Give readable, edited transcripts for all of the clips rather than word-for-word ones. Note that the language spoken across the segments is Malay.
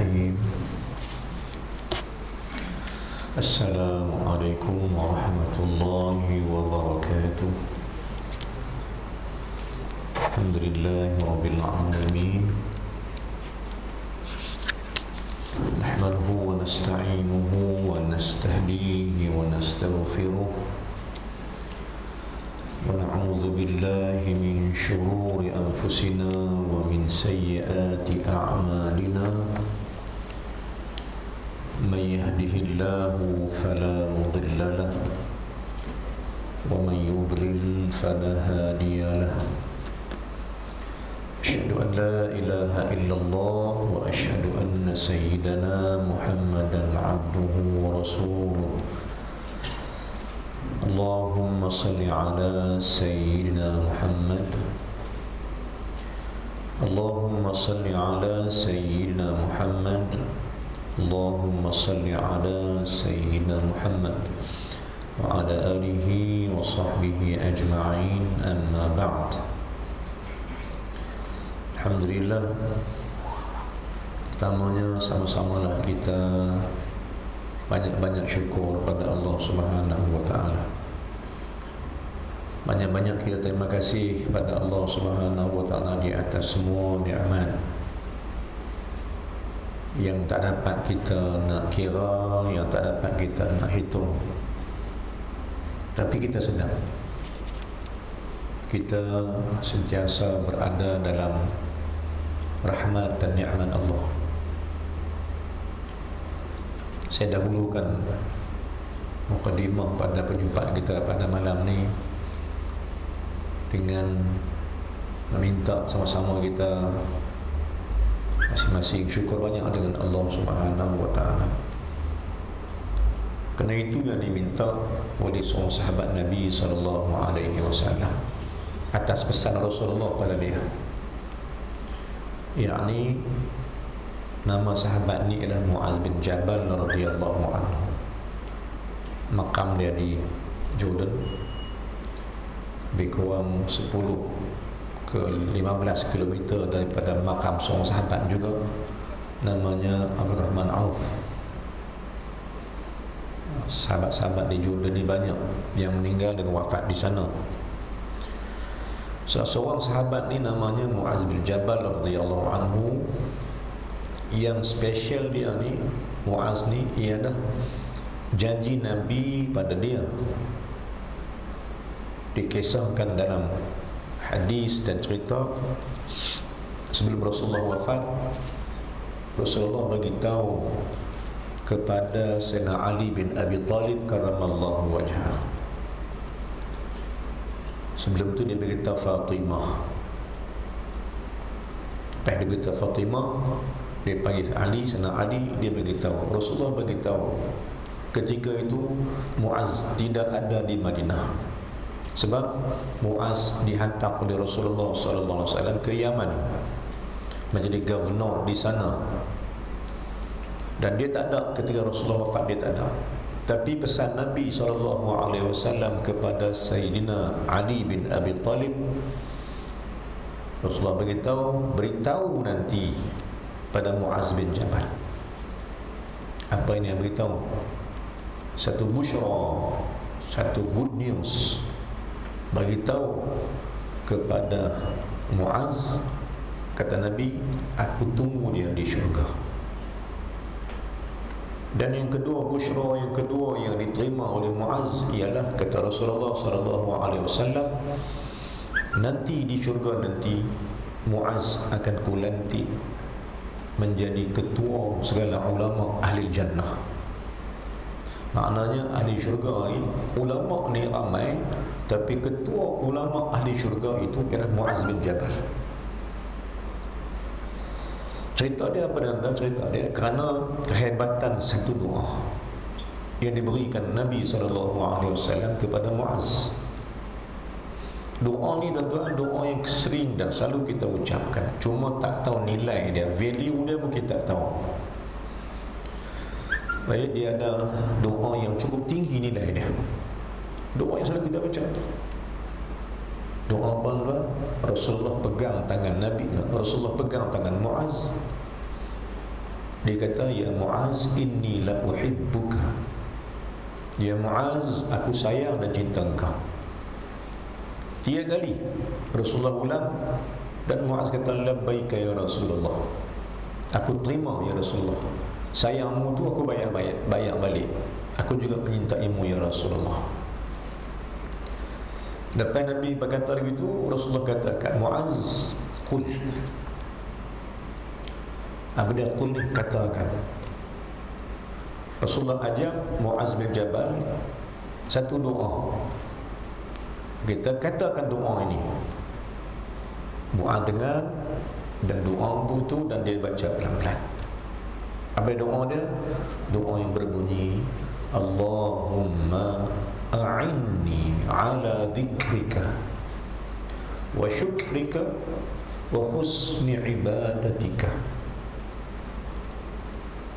الرحيم. السلام عليكم ورحمة الله وبركاته. الحمد لله رب العالمين، نحمده ونستعينه ونستهديه ونستغفره، ونعوذ بالله من شرور أنفسنا ومن سيئات أعمالنا. من يهده الله فلا مضل له، ومن يضلل فلا هادي له. أشهد أن لا إله إلا الله، وأشهد أن سيدنا محمدا عبده ورسوله. اللهم صل على سيدنا محمد، اللهم صل على سيدنا محمد، اللهم صل على سيدنا محمد وعلى آله وصحبه أجمعين. أما بعد. Alhamdulillah, pertamanya sama-samalah kita banyak-banyak syukur pada Allah Subhanahu wa taala. Banyak-banyak kita terima kasih pada Allah Subhanahu wa taala di atas semua nikmat yang tak dapat kita nak kira, yang tak dapat kita nak hitung. Tapi kita sedar kita sentiasa berada dalam rahmat dan nikmat Allah. Saya dahulukan mukadimah pada perjumpaan kita pada malam ni dengan meminta sama-sama kita masing-masing syukur banyak dengan Allah Subhanahu wa taala. Kerana itu yang diminta oleh seorang sahabat Nabi sallallahu alaihi wasallam atas pesan Rasulullah pada dia. Yakni nama sahabat ni adalah Muaz bin Jabal radhiyallahu anhu. Makam dia di Jordan, lebih kurang 10 ke 15 km daripada makam seorang sahabat juga, namanya Abdurrahman Auf. Sahabat-sahabat di Jordan ni banyak yang meninggal dan wafat di sana. Seorang sahabat ni namanya Muaz bin Jabal radhiyallahu anhu. Yang spesial dia ni, Muaz ni, ialah janji Nabi pada dia dikisahkan dalam hadis dan cerita. Sebelum Rasulullah wafat, Rasulullah beritahu kepada Sayyidina Ali bin Abi Talib karramallahu wajhah. Sebelum tu dia beritahu Fatimah. Lepas dia beritahu Fatimah, dia panggil Ali, Sayyidina Ali, dia beritahu. Rasulullah beritahu ketika itu Muaz tidak ada di Madinah, sebab Muaz dihantar oleh Rasulullah sallallahu alaihi wasallam ke Yaman menjadi governor di sana. Dan dia tak ada ketika Rasulullah wafat, dia tak ada. Tapi pesan Nabi SAW kepada Sayyidina Ali bin Abi Talib, Rasulullah beritahu nanti pada Muaz bin Jabal. Apa ini yang beritahu? Satu busyra, satu good news. Beritahu kepada Muaz, kata Nabi, aku tunggu dia di syurga. Dan yang kedua, busyra yang kedua yang diterima oleh Muaz ialah, kata Rasulullah sallallahu alaihi wasallam, nanti di syurga nanti Muaz akan kulantik menjadi ketua segala ulama ahli jannah. Maknanya ahli syurga ni, ulama ni ramai, tapi ketua ulama ahli syurga itu ialah Muaz bin Jabal. Cerita dia apa dia? Cerita dia kerana kehebatan satu doa yang diberikan Nabi SAW kepada Muaz. Doa ni tuan-tuan, doa yang sering dan selalu kita ucapkan, cuma tak tahu nilai dia, value dia pun kita tak tahu. Baik, dia ada doa yang cukup tinggi nilai dia, doa yang selalu kita baca. Doa apa tuan? Rasulullah pegang tangan Nabi, Rasulullah pegang tangan Muaz, Dia kata, ya Muaz, inni la uhibbuka. Ya Muaz, aku sayang dan cinta engkau. 3 kali Rasulullah ulang, dan Muaz kata, labbaika ya Rasulullah, aku terima ya Rasulullah. Sayangmu tu aku bayar balik. Aku juga menyintaimu ya Rasulullah. Lepas Nabi berkata begitu, Rasulullah katakan, Muaz, qul. Apa dia qul ni? Katakan. Rasulullah ajak Muaz bin Jabal satu doa. Kita katakan doa ini. Muaz dengar dan doa itu, dan dia baca pelan-pelan. Apa doa dia? Doa yang berbunyi, Allahumma a'inni ala dhikrika wa syukrika wa husni ibadatika.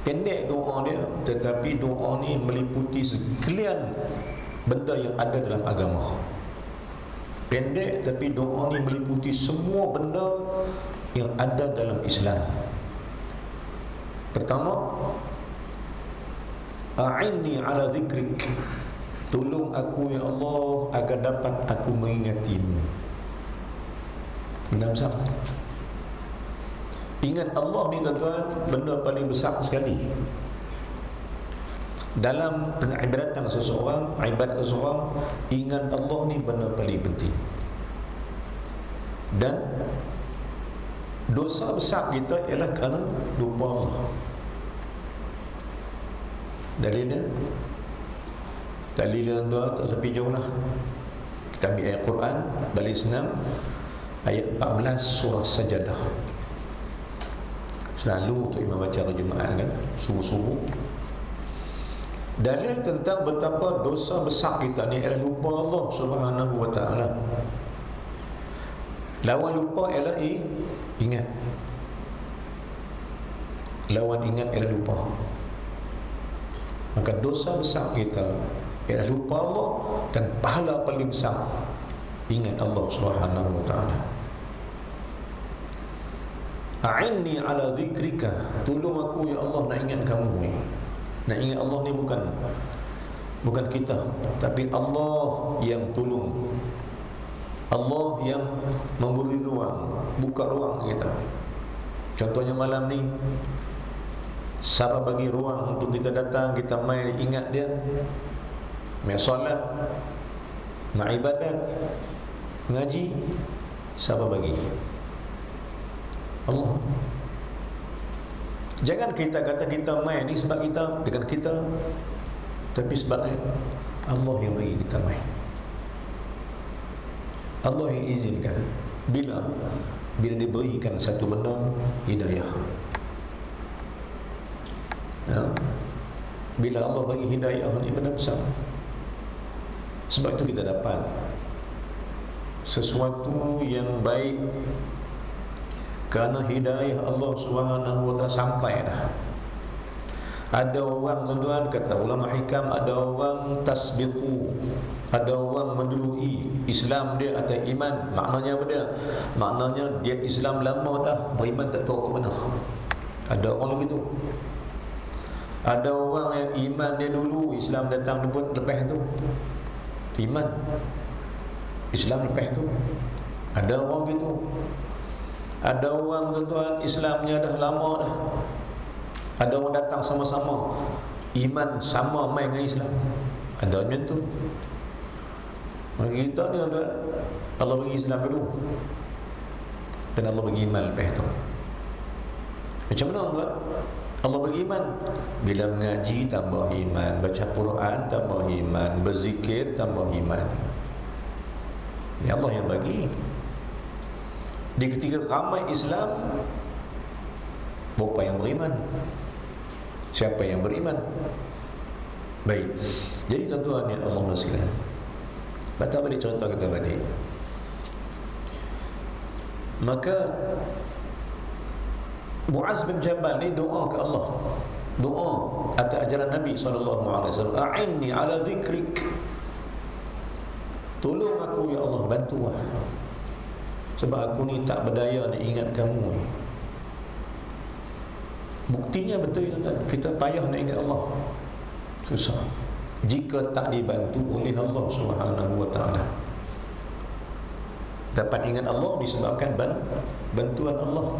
Pendek doa dia, tetapi doa ni meliputi sekalian benda yang ada dalam agama. Pendek, tapi doa ni meliputi semua benda yang ada dalam Islam. Pertama, a'inni ala dhikrik, tolong aku ya Allah agar dapat aku mengingatimu. Benda besar. Ingat Allah ni tuan-tuan, benda paling besar sekali dalam pengibadatan seseorang. Ibadat seseorang, ingat Allah ni benda paling penting. Dan dosa besar kita ialah kerana lupa Allah. Dalilnya tuan, tak sampai jauh lah. Kita ambil ayat Quran, balik senam, ayat 14 surah Sajadah. Selalu untuk imam baca hari Jumaat kan, subuh-subuh. Dalil tentang betapa dosa besar kita ni ialah lupa Allah Subhanahu wa ta'ala. Lawan lupa ialah ingat. Lawan ingat ialah lupa. Maka dosa besar kita ialah lupa Allah, dan pahala paling besar ingat Allah Subhanahu wa ta'ala. A'inni ala dhikrika, tolong aku ya Allah nak ingat kamu ni. Nak ingat Allah ni bukan kita, tapi Allah yang tolong. Allah yang memberi ruang, buka ruang kita. Contohnya malam ni, siapa bagi ruang untuk kita datang, kita mai ingat dia, mai solat, mai ibadat, ngaji, siapa bagi? Allah. Jangan kita kata kita mai ni sebab kita dengan kita, tapi sebabnya Allah yang bagi kita mai. Allah yang izinkan. Bila diberikan satu benda hidayah. Ya. Bila Allah bagi hidayah ni benda besar. Sebab itu kita dapat sesuatu yang baik kerana hidayah Allah Subhanahu wa ta'ala sampai dah. Ada orang tuan-tuan, kata ulama hikam, ada orang tasbiqu, ada orang mendului Islam dia atau iman. Maknanya apa dia? Maknanya dia Islam lama dah, beriman tak tahu ke mana. Ada orang begitu. Ada orang yang iman dia dulu, Islam datang pun lepas tu. Iman Islam lepas tu. Ada orang gitu. Ada orang tuan-tuan Islamnya dah lama dah. Ada orang datang sama-sama, iman sama main dengan Islam. Ada macam tu. Kita ni tuan-tuan, Allah bagi Islam dulu, dan Allah bagi iman lepas tu. Macam mana tuan? Allah bagi iman. Bila mengaji tambah iman, baca Quran tambah iman, berzikir tambah iman. Ini Allah yang bagi. Di ketika ramai Islam, berapa yang beriman? Siapa yang beriman? Baik. Jadi tuan-tuan ya Allah sekalian, baca balik contoh kita balik. Maka Muaz bin Jabal ni doa ke Allah. Doa atas ajaran Nabi SAW. A'inni ala dhikrik, tolong aku ya Allah, bantulah, sebab aku ni tak berdaya nak ingat kamu. Buktinya betul kita payah nak ingat Allah. Susah jika tak dibantu oleh Allah Subhanahu wa taala. Dapat ingat Allah disebabkan bantuan Allah.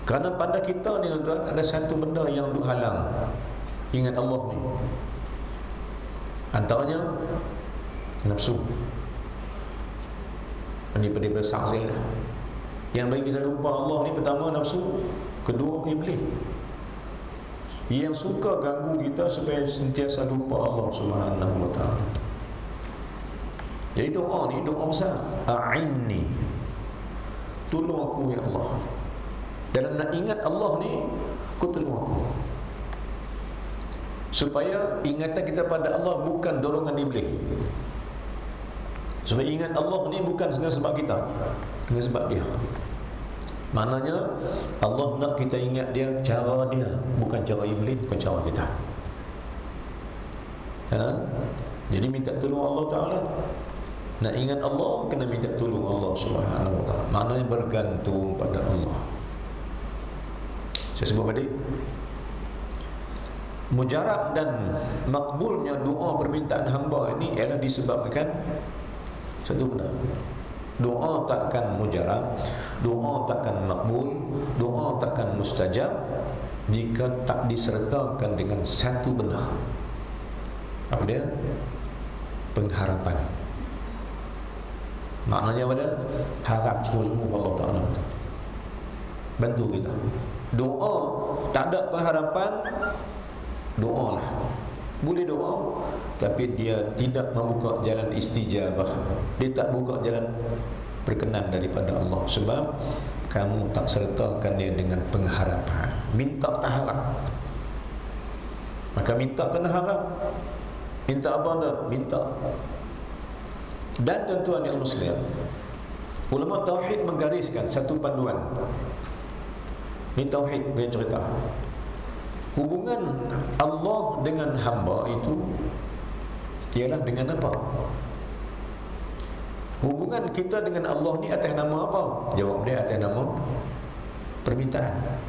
Kerana pada kita ni tuan, ada satu benda yang duk halang ingat Allah ni. Antaranya nafsu. Ini pada besar sekali lah. Yang bagi kita lupa Allah ni, pertama nafsu, kedua iblis. Yang suka ganggu kita supaya sentiasa lupa Allah Subhanahu wa taala. Jadi doa ni doa besar. A'inni, tolong aku ya Allah. Dalam nak ingat Allah ni, kau tolong aku. Supaya ingatan kita pada Allah bukan dorongan iblis. Supaya ingat Allah ni bukan dengan sebab kita, dengan sebab dia. Maknanya Allah nak kita ingat dia cara dia, bukan cara iblis, bukan cara kita. Jadi minta tolong Allah Ta'ala. Nak ingat Allah, kena minta tolong Allah Subhanahu wa ta'ala. Maknanya bergantung pada Allah. Saya sebut tadi, mujarab dan makbulnya doa permintaan hamba ini ialah disebabkan satu benda. Doa takkan mujarab, doa takkan makbul, doa takkan mustajab jika tak disertakan dengan satu benda. Apa dia? Pengharapan. Maknanya pada harap sungguh-sungguh Allah Ta'ala bantu kita. Doa tak ada pengharapan, doa lah. Boleh doa, tapi dia tidak membuka jalan istijabah. Dia tak buka jalan berkenan daripada Allah. Sebab kamu tak sertakan dia dengan pengharapan. Minta tak harap. Maka minta kena harap. Minta apa anda? Minta. Dan tuan-tuan yang muslim, ulama tauhid menggariskan satu panduan. Ini tauhid punya cerita. Hubungan Allah dengan hamba itu ialah dengan apa? Hubungan kita dengan Allah ni atas nama apa? Jawab dia atas nama permintaan.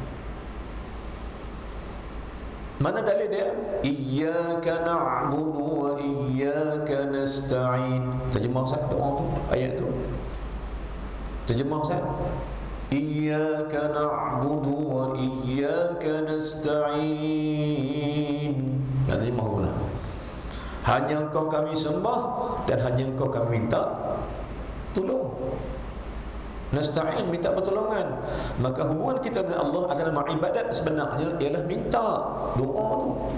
Mana dalil dia? Iyyaka na'budu wa iyyaka nasta'in. Terjemah Ustaz doa tu, ayat tu. Terjemah Ustaz. Iyyaka na'budu wa iyyaka nasta'in. Tak terjemah pula. Hanya Engkau kami sembah dan hanya Engkau kami minta tolong. Nasta'in, minta pertolongan. Maka hubungan kita dengan Allah adalah ibadat sebenarnya ialah minta, doa tu.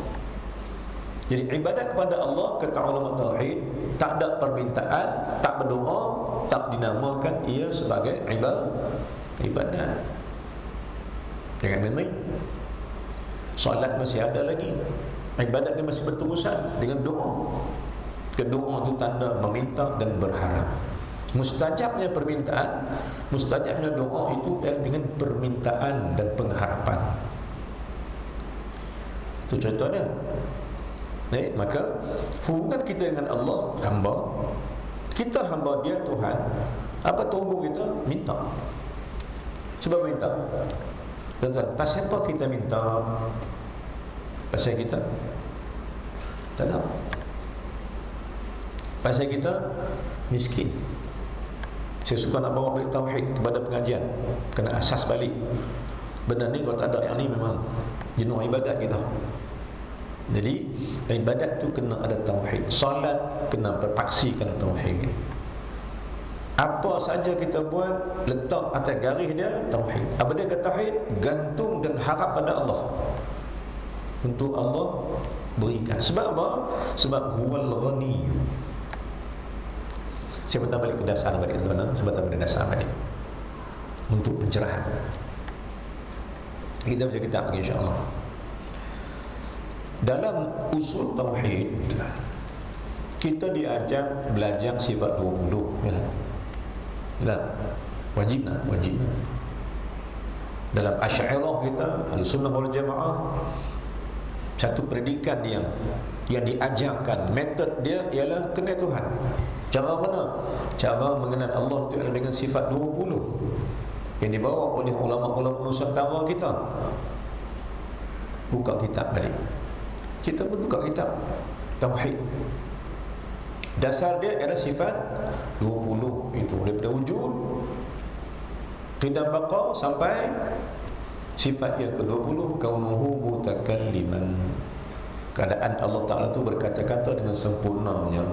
Jadi ibadat kepada Allah, kata ulama tauhid, tak ada permintaan, tak berdoa, tak dinamakan ia sebagai ibadat. Jangan main-main. Solat masih ada lagi, ibadat dia masih berterusan dengan doa. Doa itu tanda meminta dan berharap. Mustajabnya permintaan, mustajabnya doa itu ialah dengan permintaan dan pengharapan. Itu contohnya. Maka hubungan kita dengan Allah, hamba, kita hamba dia Tuhan. Apa terhubung kita? Minta. Sebab minta. Tuan-tuan, pasal apa kita minta? Pasal kita tak nak. Pasal kita miskin. Saya suka nak bawa balik tauhid kepada pengajian. Kena asas balik. Benda ni kalau tak ada yang ni memang jenuh ibadat kita. Jadi ibadat tu kena ada tauhid. Solat kena berpaksikan tauhid. Apa saja kita buat, letak atas garis dia tauhid. Apa dia kata tauhid? Gantung dan harap pada Allah. Untuk Allah berikan. Sebab apa? Sebab huwal ghaniyyu. Saya patah balik ke dasar balik tuan-tuan. Saya patah balik ke dasar balik untuk pencerahan. Kita baca kitab lagi insya-Allah. Dalam usul tauhid kita diajak belajar sifat 20, ya. Ya. Wajib. Dalam Asy'ariyah kita, Al-Sunnah wal Jamaah, satu predikat yang diajarkan, metod dia ialah kenal Tuhan. Cara mana? Cara mengenal Allah itu adalah dengan sifat 20. yang dibawa oleh ulama-ulama Nusantara kita. Buka kitab balik. Kita pun buka kitab Tauhid. Dasar dia adalah sifat 20 itu, daripada wujud qidam baqa sampai sifat yang ke-20 kaunuhu mutakalliman. Keadaan Allah Ta'ala itu berkata-kata dengan sempurnanya.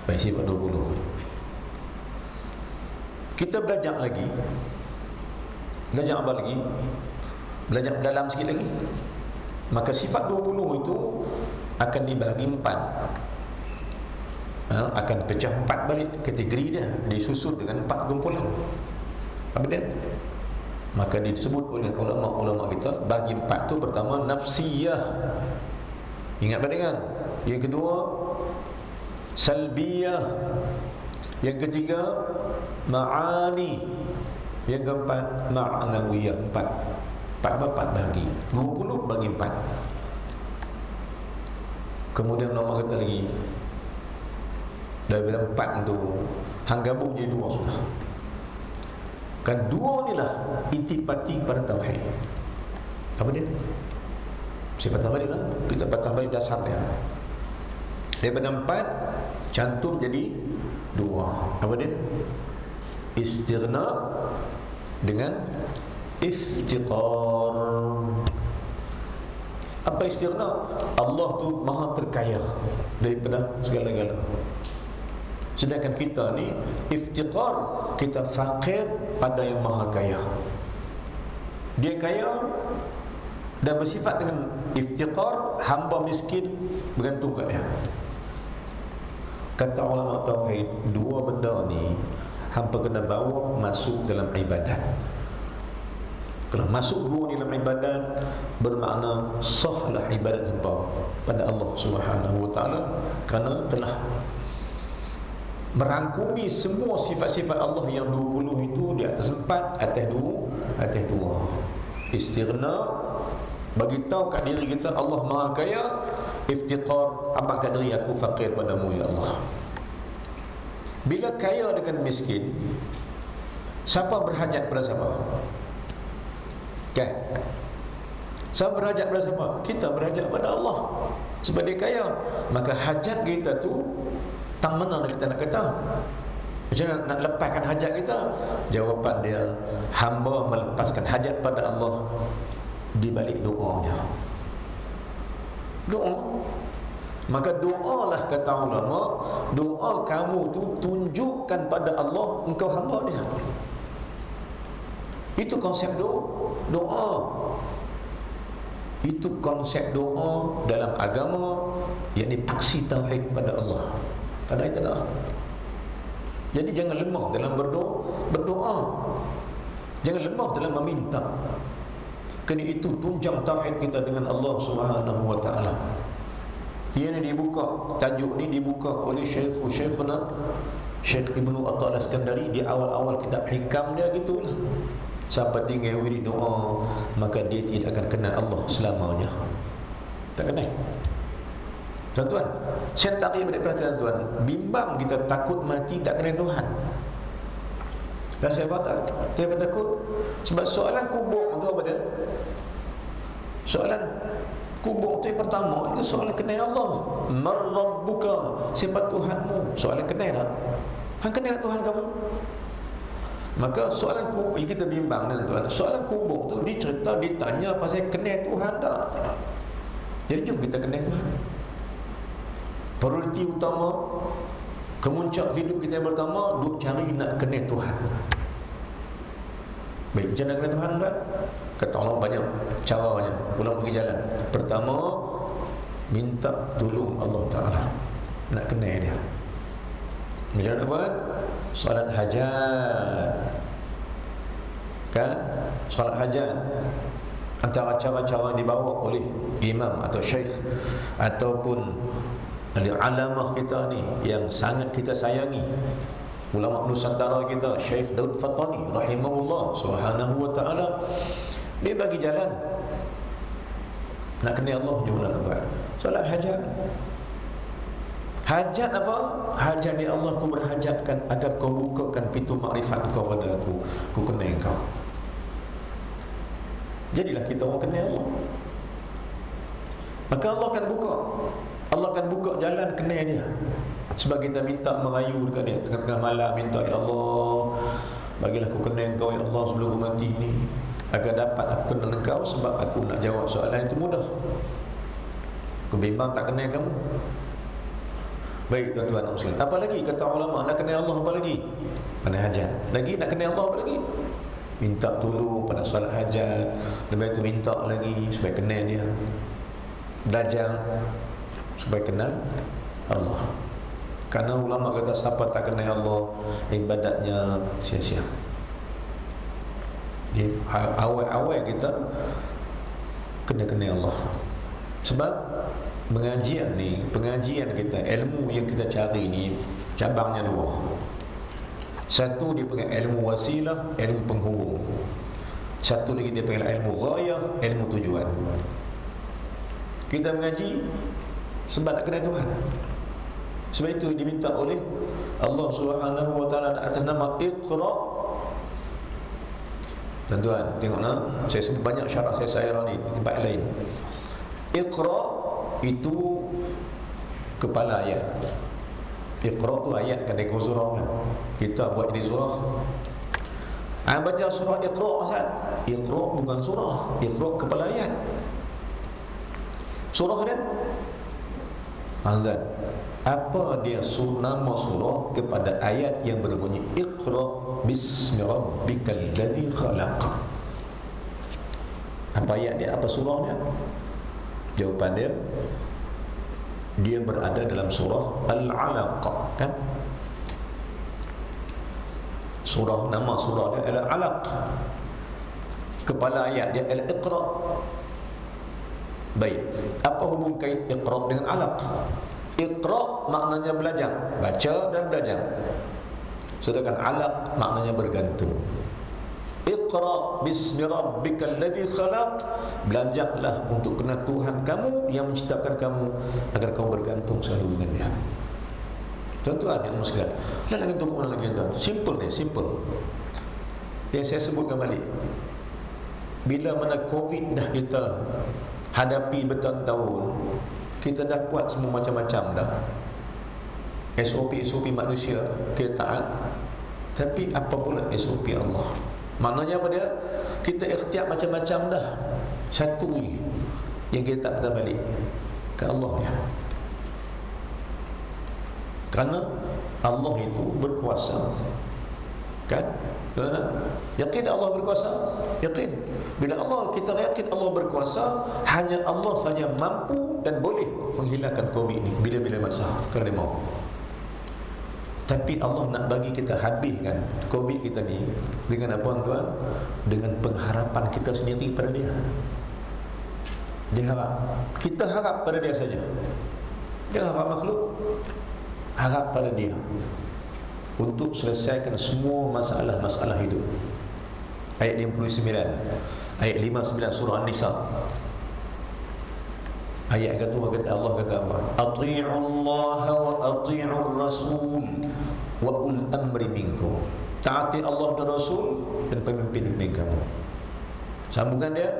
Baik, sifat 20. Kita belajar lagi. Belajar apa lagi? Belajar dalam sikit lagi. Maka sifat 20 itu akan dibagi 4. Akan pecah 4 balik kategori dia, disusun dengan 4 kumpulan. Apa dia? Maka disebut oleh ulama-ulama kita bagi 4 tu, pertama nafsiyah. Ingat badengan. Yang kedua salbiyah. Yang ketiga ma'ani. Yang keempat ma'nawiyah. 4 bagi 20 bagi 4. Kemudian ulama kata lagi, daripada 4 tu hang gabung jadi 2 sudah. Kan 2 ni lah intipati pada tauhid. Apa dia? Sifat tauhid lah. Kita patah balik dasar dia. Daripada 4 cantum jadi 2. Apa dia? Istighna dengan iftiqar. Apa istighna? Allah tu maha terkaya daripada segala-gala. Sedangkan kita ni iftiqar, kita fakir pada yang maha kaya. Dia kaya dan bersifat dengan iftiqar, hamba miskin bergantung kat dia. Kata ulama tauhid, 2 benda ni hampa kena bawa masuk dalam ibadat. Kalau masuk 2 ni dalam ibadat, bermakna sahlah ibadat hampa pada Allah Subhanahu wa taala, kerana telah merangkumi semua sifat-sifat Allah yang 20 itu di atas 4, atas 2. Istighna, bagi tahu kat diri kita Allah Maha Kaya. Iftiqar, apa kat diri aku fakir padamu ya Allah. Bila kaya dengan miskin, siapa berhajat pada siapa? Kan? Siapa berhajat pada siapa? Kita berhajat pada Allah. Sebab dia kaya, maka hajat kita tu tak mana kita nak kata. Macam mana nak lepaskan hajat kita? Jawapan dia, hamba melepaskan hajat pada Allah di balik doanya. Doa. Maka doalah, kata ulama, doa kamu tu tunjukkan pada Allah engkau hamba dia. Itu konsep doa. Itu konsep doa dalam agama, yakni paksi tauhid pada Allah. Tak ada. Jadi jangan lemah dalam berdoa. Jangan lemah dalam meminta. Kerana itu tunjang tauhid kita dengan Allah Subhanahu wa taala. Ini dibuka, tajuk ni dibuka oleh Syekhuna Syekh Ibnu Atha Al-Iskandari di awal-awal kitab Hikam dia gitulah. Siapa tinggal wirid doa, maka dia tidak akan kenal Allah selamanya. Tak kenal. Tuan-tuan, saya tak boleh perhatian tuan, bimbang kita takut mati tak kenal Tuhan. Dan saya takut sebab soalan kubur tu apa dia? Soalan kubur tu yang pertama itu soalan kenal Allah. Man rabbuka? Siapa Tuhanmu? Soalan kenal tak? Hang kenal Tuhan kamu? Maka soalan kubur kita bimbang tuan. Soalan kubur tu ditanya pasal kenal Tuhan tak? Jadi jom kita kenal Tuhan. Prioriti utama, kemuncak hidup kita yang pertama, duk cari nak kenal Tuhan. Baik, macam mana kenal Tuhan tak? Kata Allah banyak caranya, ulang pergi jalan. Pertama, minta tolong Allah Ta'ala, nak kenal dia. Macam mana buat? Solat hajat. Kan? Solat hajat antara cara-cara dibawa oleh imam atau syekh ataupun alamah kita ni yang sangat kita sayangi, ulama Nusantara kita, Syekh Daud Fatani rahimahullah subhanahu wa ta'ala, dia bagi jalan nak kenal Allah. Macam mana nak buat? Solat hajat. Hajat apa? Hajat ya Allah, aku berhajatkan agar kau bukakan pintu makrifat kau pada aku. Aku kenal kau. Jadilah kita orang kenal Allah. Maka Allah akan buka. Allah akan buka jalan kenal dia. Sebab kita minta merayu dekat dia tengah-tengah malam, minta ya Allah, bagilah aku kenal kau ya Allah sebelum aku mati ni. Agar dapat aku kenal kau, sebab aku nak jawab soalan itu mudah. Aku bimbang tak kenal kamu. Baik tuan-tuan dan muslim. Apa lagi kata ulama, nak kenal Allah apa lagi? Mana hajat. Lagi nak kenal Allah apa lagi? Minta tolong pada solat hajat. Lepas itu minta lagi supaya kenal dia. Belajar supaya kenal Allah. Karena ulama kata siapa tak kenal Allah, ibadatnya sia-sia. Di awal-awal kita kena kenal Allah. Sebab pengajian kita, ilmu yang kita cari ni cabangnya dua. Satu dia panggil ilmu wasilah, ilmu penghubung. Satu lagi dia panggil ilmu ghayah, ilmu tujuan. Kita mengaji sebab nak kenal Tuhan. Sebab itu diminta oleh Allah Subhanahu wa taala atas nama Iqra. Tuan-tuan tengok nak, saya sebut banyak syarah saya ni di tempat lain. Iqra itu kepala ayat. Iqra tu ayat kan dari surah kan. Kita buat ini surah. Baca surah Iqra Ustaz. Iqra bukan surah, Iqra kepala ayat. Surah dia Azan. Apa dia nama surah kepada ayat yang berbunyi Iqra bismi rabbikal ladzi khalaq? Apa ayat dia? Apa surah dia? Jawapan dia berada dalam surah Al-Alaq, kan? Nama surah dia adalah Alaq. Kepala ayat dia adalah Iqra. Baik, apa hubung kait Iqra dengan Alaq? Iqra maknanya belajar, baca dan belajar. Sedangkan Alaq maknanya bergantung. Iqra bismi rabbikal ladzi khalaq, belajarlah untuk kenal Tuhan kamu yang menciptakan kamu agar kamu bergantung selalu dengan Dia. Tuan-tuan yang muslim, nak gantung mana lagi tuan? Simple ni, simple. Yang saya sebutkan balik. Bila mana Covid dah kita hadapi bertahun-tahun, kita dah buat semua macam-macam dah. SOP manusia kita taat, tapi apa pula SOP Allah? Maknanya apa dia? Kita ikhtiar macam-macam dah. Satu yang kita tak patah balik ke Allah ya. Kerana Allah itu berkuasa. Kan? Yakin Allah berkuasa? Yakin. Bila Allah kita yakin Allah berkuasa, hanya Allah saja mampu dan boleh menghilangkan Covid ni bila-bila masa kerana dia mau. Tapi Allah nak bagi kita habiskan Covid kita ni dengan apa tuan? Dengan pengharapan kita sendiri pada Dia. Dia harap, kita harap pada Dia saja. Dia harap makhluk, harap pada Dia untuk selesaikan semua masalah-masalah hidup. Ayat 59, ayat 59 surah An-Nisa. Ayat kata Allah kata apa? Ati'ullaha wa ati'ur rasul wa ul amri minkum. Taati Allah dan Rasul dan pemimpin-pemimpin kamu. Sambungan dia,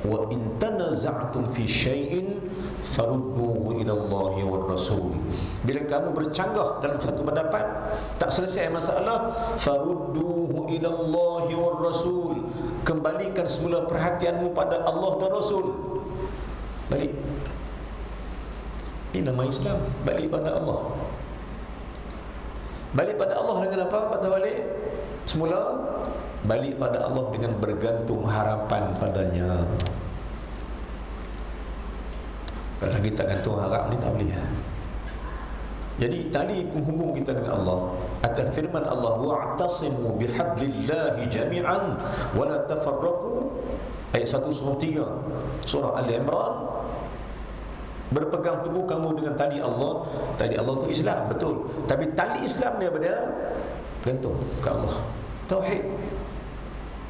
wa in tanaza'tum fi syai'in farudduhu ila Allahi war Rasul. Bila kamu bercanggah dalam satu pendapat, tak selesai masalah, farudduhu ila Allahi war Rasul. Kembalikan semula perhatianmu pada Allah dan Rasul. Balik. Ini nama Islam, balik pada Allah. Balik pada Allah dengan apa? Patah balik semula, balik pada Allah dengan bergantung harapan padanya. Kalau kita gantung harap ni tak boleh. Jadi tali penghubung kita dengan Allah akan firman Allah, wa'tasimu bihablillahi jami'an wa la tafarraqu. Ayat 1 surah 3 surah Al-Imran. Berpegang teguh kamu dengan tali Allah. Tali Allah itu Islam, betul. Tapi tali Islam ni apa dia? Gantung ke Allah. Tauhid.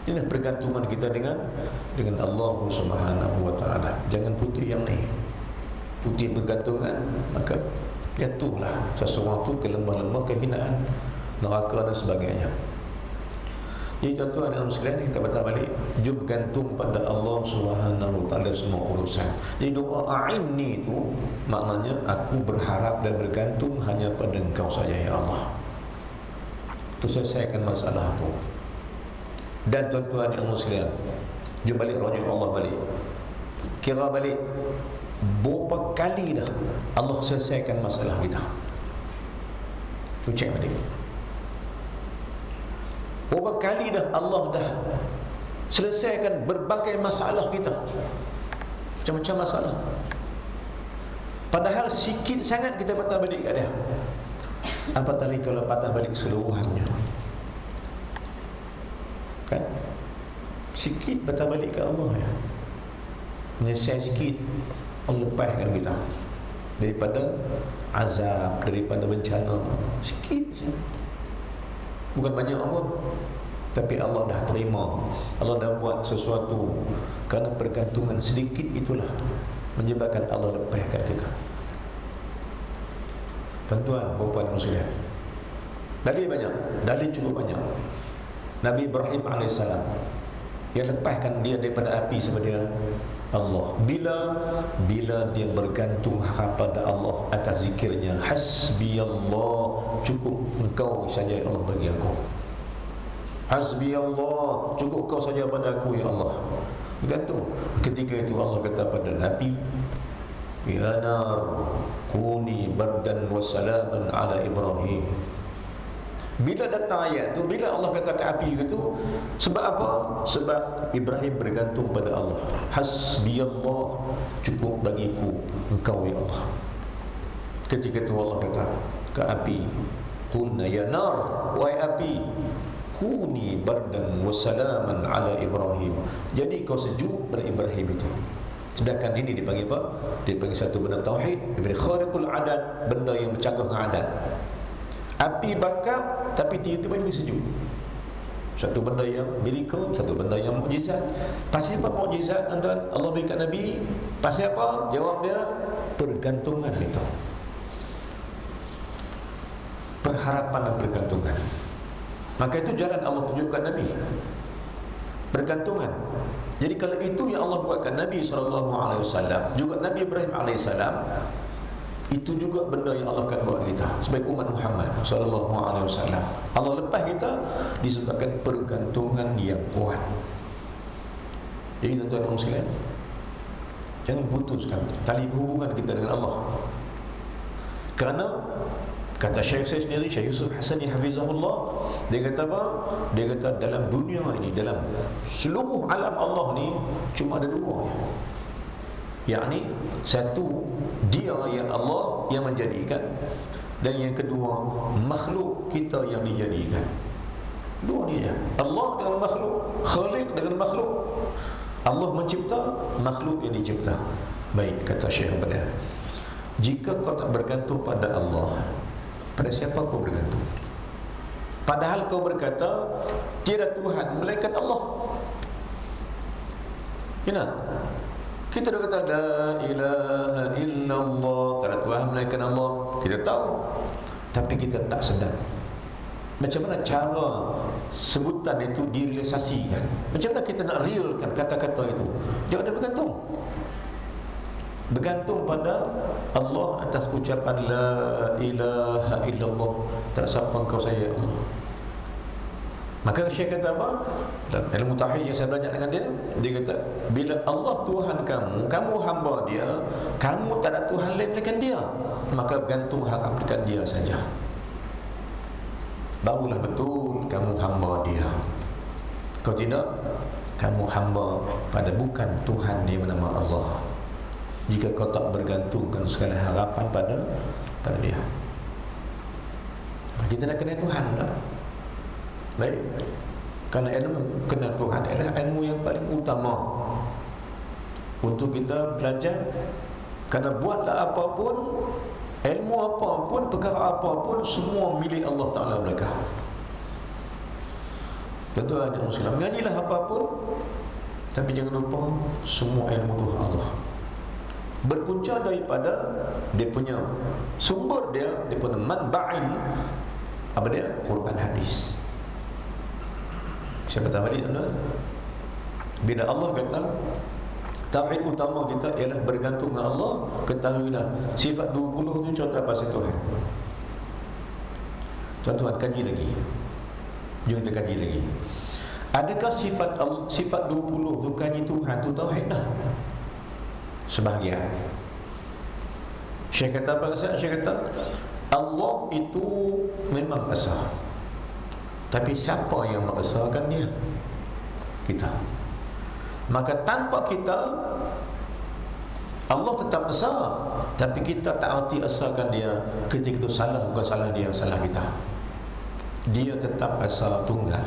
Inilah pergantungan kita dengan Allah Subhanahu wa taala. Jangan putih yang ni. Putih bergantungan, maka Jatuhlah seseorang tu ke lembah-lembah kehinaan, neraka dan sebagainya. Jadi tuan-tuan dalam sekalian, kita batal balik, jom bergantung pada Allah Subhanahu wa taala semua urusan. Jadi doa a'inni itu maknanya aku berharap dan bergantung hanya pada Engkau saja ya Allah. Itu selesaikan masalah aku. Dan tuan-tuan yang sekalian, jom balik rujuk Allah balik. Kira balik berapa kali dah Allah selesaikan masalah kita. Tu cek balik. Berapa kali dah Allah dah selesaikan berbagai masalah kita. Macam-macam masalah. Padahal sikit sangat kita patah balik kat dia. Apatah lagi kalau patah balik seluruhannya. Kan? Sikit patah balik ke Allah ya. Menyelesai sikit, Allah lepaskan kita daripada azab, daripada bencana. Sikit saja. Bukan banyak pun, tapi Allah dah terima, Allah dah buat sesuatu. Kerana pergantungan sedikit itulah menyebabkan Allah lepaskan kita. Tuan-tuan, puan-puan muslimin, dalil banyak, dalil cukup banyak. Nabi Ibrahim AS, yang lepaskan dia daripada api sebagai Allah. Bila dia bergantung harap pada Allah atas zikirnya, hasbiyallah, cukup Engkau saja ya Allah bagi aku. Hasbiyallah, cukup Kau saja pada aku ya Allah. Bergantung. Ketika itu Allah kata pada Nabi, ya nar kuni bardan wa salaman ala Ibrahim. Bila datang ayat tu, bila Allah kata ke api itu, sebab apa? Sebab Ibrahim bergantung pada Allah. Hasbiyallah, cukup bagiku Engkau ya Allah. Ketika itu Allah kata ke api, qulna ya nar, wahai api, kuni bardan wa salaman ala Ibrahim. Jadi kau sejuk pada Ibrahim itu. Sedangkan ini dipanggil apa? Dipanggil satu benda tauhid, dipanggil khariqul adat, benda yang bercanggah dengan adat. Api bakar tapi tiba-tiba jadi sejuk. Satu benda yang miracle, satu benda yang mukjizat. Pasal apa mukjizat tuan-tuan? Allah berikan Nabi. Pasal apa? Jawab dia, pergantungan itu. Pengharapan dan pergantungan. Maka itu jalan Allah tunjukkan Nabi. Bergantungan. Jadi kalau itu yang Allah buatkan Nabi SAW, juga Nabi Ibrahim AS, itu juga benda yang Allah akan buat kita sebagai umat Muhammad SAW. Allah lepas kita disebabkan pergantungan yang kuat. Jadi tuan-tuan sekalian, jangan putuskan tali hubungan kita dengan Allah. Kerana kata Syekh saya sendiri, Syekh Yusuf Hasani Hafizahullah, dia kata apa? Dia kata dalam dunia ini, dalam seluruh alam Allah ni, cuma ada dua, yakni satu, dia yang Allah yang menjadikan, dan yang kedua, makhluk kita yang dijadikan. Dua ni je, Allah dengan makhluk, Khaliq dengan makhluk. Allah mencipta, makhluk yang dicipta. Baik, kata Syekh Badar, jika kau tak bergantung pada Allah, pada siapa kau bergantung? Padahal kau berkata tiada Tuhan melainkan Allah. Ingat, kita dah kata la ilaha illallah, tak ada Tuhan melainkan Allah. Kita tahu, tapi kita tak sedar macam mana cara sebutan itu direalisasikan. Macam mana kita nak realkan kata-kata itu? Dia ada bergantung. Bergantung pada Allah atas ucapan la ilaha illallah, tak siapa engkau saya Allah. Maka Syekh kata apa? Dalam ilmu tauhid yang saya belajar dengan dia, dia kata bila Allah Tuhan kamu, kamu hamba dia, kamu tak ada Tuhan lain melainkan dia, maka bergantung harap dekat dia saja. Barulah betul kamu hamba dia. Kalau tidak, kamu hamba pada bukan Tuhan yang bernama Allah. Jika kau tak bergantungkan segala harapan pada dia. Kita nak kenal Tuhan tak? Baik. Kerana ilmu kenal Tuhan adalah ilmu yang paling utama untuk kita belajar. Kerana buatlah apapun, ilmu apapun, perkara apapun, semua milik Allah Ta'ala belaka. Tuan-tuan yang Muslim, mengajilah apapun, tapi jangan lupa semua ilmu itu Allah. berpunca daripada dia punya sumber dia punya manba'in, apa dia? Quran hadis. Siapa tahu dia tuan? Bila Allah kata tauhid utama kita ialah bergantung dengan Allah, ketahuilah sifat 20 tu contoh apa Tuhan. Tuan-tuan kaji lagi. Jom kita kaji lagi. Adakah sifat 20 tu kaji Tuhan tu tauhid dah? Sebahagian. Syekh kata apa? Syekh kata Allah itu memang esa. Tapi siapa yang mengesahkan dia? Kita. Maka tanpa kita, Allah tetap esa, tapi kita tak erti esakan dia. Ketika itu salah, bukan salah dia, salah kita. Dia tetap esa tunggal.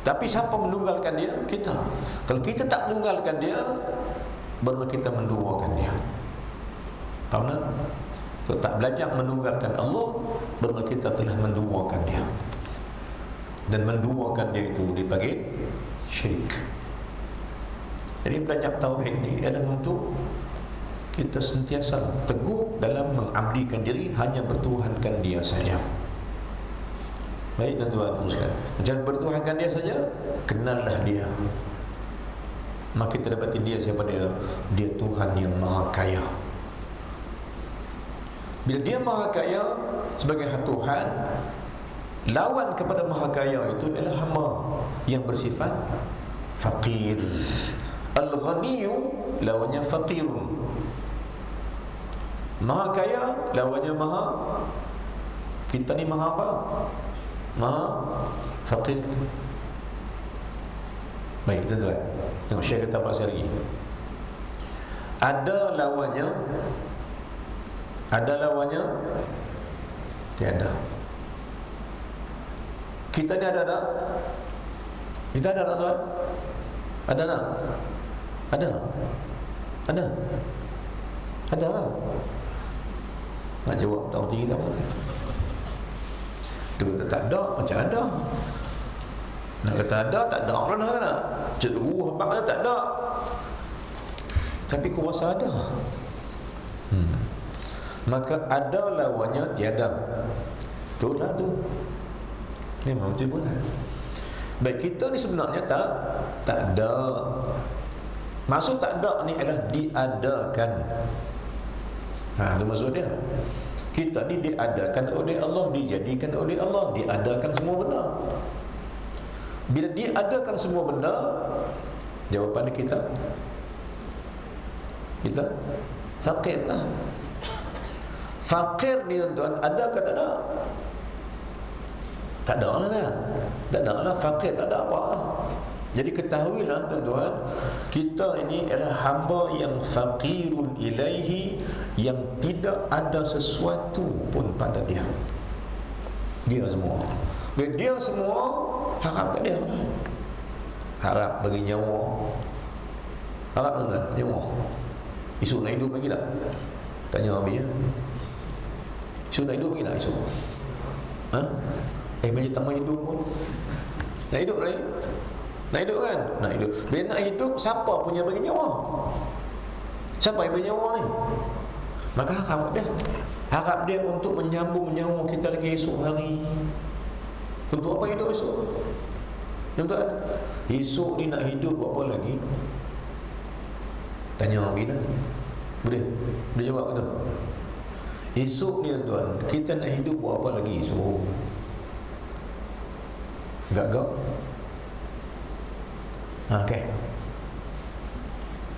Tapi siapa menunggalkan dia? Kita. Kalau kita tak menunggalkan dia, baru kita menduakan dia. Tahu tak? Kalau tak belajar menunggalkan Allah, baru kita telah menduakan dia. Dan menduakan dia itu dipanggil syirik. Jadi belajar tauhid ni adalah untuk kita sentiasa teguh dalam mengabdikan diri, hanya bertuhankan dia saja. Baik tuan-tuan sekalian, jangan bertuhankan dia saja, kenallah dia. Maka kita dapati dia siapa dia? Dia Tuhan yang Maha Kaya. Bila dia Maha Kaya sebagai Tuhan, lawan kepada Maha Kaya itu adalah hamba yang bersifat faqir. Al-Ghaniyu lawannya faqirun. Maha Kaya lawannya Maha, kita ni Maha apa? Maha faqir. Baik tuan-tuan, tengok Syekh kata apa lagi. Ada lawannya, ada lawannya, tiada. Kita ni ada tak? Kita ada tak tuan? Ada tak? Ada? Ada? Ada tak? Nak jawab tahu tinggi tak apa? Dia tak ada, macam ada. Nak kata ada, tak ada orang nak. Ceruh apa tak ada. Tapi kuasa ada. Maka ada lawannya tiada. Itulah tu. Memang betul pun. Baik, kita ni sebenarnya tak ada. Maksud tak ada ni adalah diadakan. Itu maksud dia. Kita ni diadakan oleh Allah, dijadikan oleh Allah, diadakan semua benda. Bila diadakan semua benda, jawapan kita fakir lah. Fakir ni tuan, ada ke tak ada? Tak ada lah dah. Tak ada lah, fakir tak ada apa. Jadi ketahuilah tuan-tuan, kita ini adalah hamba yang faqirun ilaihi, yang tidak ada sesuatu pun pada dia. Dia semua. Dia semua harap kat dia. Harap bagi nyawa. Harap tuan-tuan, nyawa. Esok nak hidup lagi tak? Tanya Abi ya. Esok nak hidup lagi tak esok? Macam tambah hidup pun. Nak hidup lagi? Nak hidup kan? Nak hidup. Bila nak hidup, siapa punya bagi nyawa? Siapa yang bagi nyawa ni? Maka harap dia. Harap dia untuk menyambung nyawa kita lagi esok hari. Untuk apa hidup esok? Tuan-tuan, esok ni nak hidup buat apa lagi? Tanya Abi dah. Boleh? Boleh jawab ke tu? Esok ni tuan, kita nak hidup buat apa lagi esok? Enggak? Okay.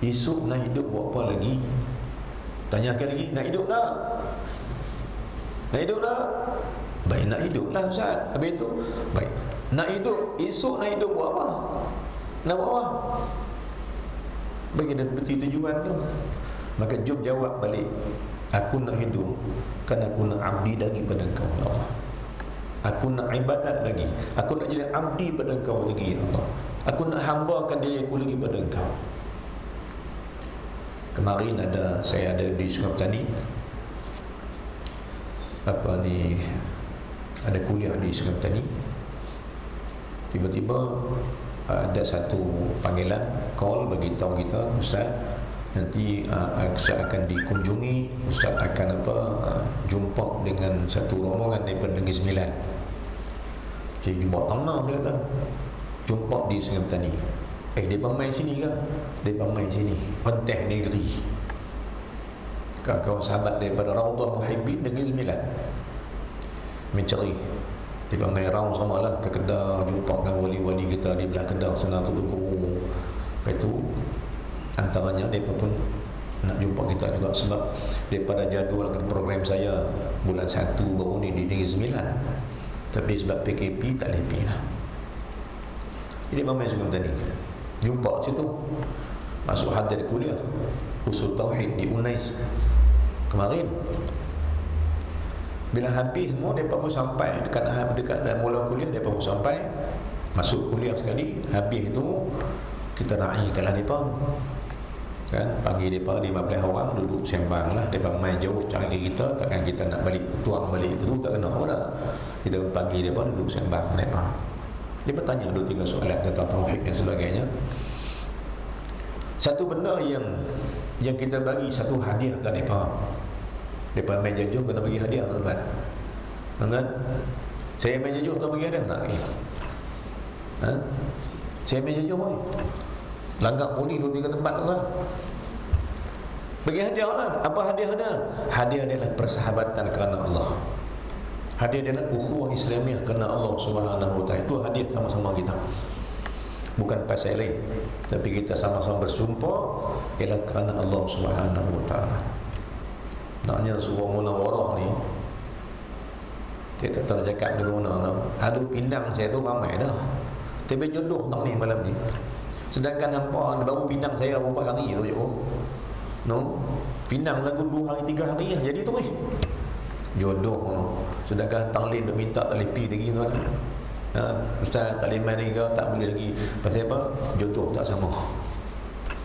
Esok nak hidup buat apa lagi? Tanyakan lagi, nak hidup tak? Nak hidup tak? Baik, nak hidup lah Ustaz. Habis itu, baik, nak hidup, esok nak hidup buat apa? Nak buat apa? Bagi dia betul tujuan tu. Maka jom jawab balik. Aku nak hidup kerana aku nak abdi lagi pada Engkau, ya Allah. Aku nak ibadat lagi. Aku nak jadi abdi pada Engkau lagi, ya Allah. Aku nak hambakan diri aku lagi pada Engkau. Kemarin saya ada di Sungai Petani. Ada kuliah di Sungai Petani. Tiba-tiba ada satu panggilan, call bagi tahu kita, Ustaz, nanti Ustaz akan dikunjungi, Ustaz akan jumpa dengan satu rombongan daripada Negeri Sembilan. Jadi jumpa tanah, saya kata jumpa di Sungai Petani. Dia main sini ke? Dia main sini, Penteh Negeri. Kawan-kawan sahabat daripada Raudhah Muhibbin Negeri Sembilan mencari. Dia main round sama lah ke Kedah, jumpa dengan wali-wali kita di belah Kedah sana tu guru. Lepas tu antaranya mereka pun nak jumpa kita juga, sebab daripada jadualkan program saya bulan 1 baru ni di Negeri Sembilan, tapi sebab PKP tak boleh pergi lah. Jadi main Sungai Petani, jumpa situ, masuk hadir kuliah Usul Tauhid di UNAIS kemarin. Bila habis semua, mereka pun sampai dekat dah mula kuliah, mereka pun sampai masuk kuliah sekali. Habis itu kita raikanlah mereka kan, panggil mereka 15 orang duduk sembang lah. Mereka main jauh cari kita, takkan kita nak balik tuang balik itu tak kena pun dah. Kita panggil mereka duduk sembang mereka. Dia bertanya 2-3 soalan tentang tauhid dan sebagainya. Satu benda yang kita bagi satu hadiah ke mereka. Mereka main jajuh kena bagi hadiah, tuan-tuan. Kan? Saya main jajuh tak bagi hadiah nak bagi. Saya main jajuh pun langgar poli 2-3 tempat lah. Bagi hadiah lah. Apa hadiah dia? Hadiah adalah persahabatan kerana Allah. Hadiah adalah ukhuwah Islamiah kerana Allah Subhanahu wa taala. Itu hadiah sama-sama kita. Bukan pasal lain, tapi kita sama-sama bersumpah ialah kerana Allah Subhanahu wa taala. Naknya surah Munawarah ni, saya tak tahu nak cakap dengan mana. Aduh, pindang saya tu ramai dah. Tapi jodoh tak ni malam ni. Sedangkan hampa baru pindang saya berapa hari tu je. No, pindang lagu 2 hari 3 hari lah. Jadi tu jodoh no. Sedangkan Tanglin nak minta tak boleh pergi lagi tuan. Ustaz tak boleh main lagi, tak boleh lagi. Pasal apa? Jodoh tak sama.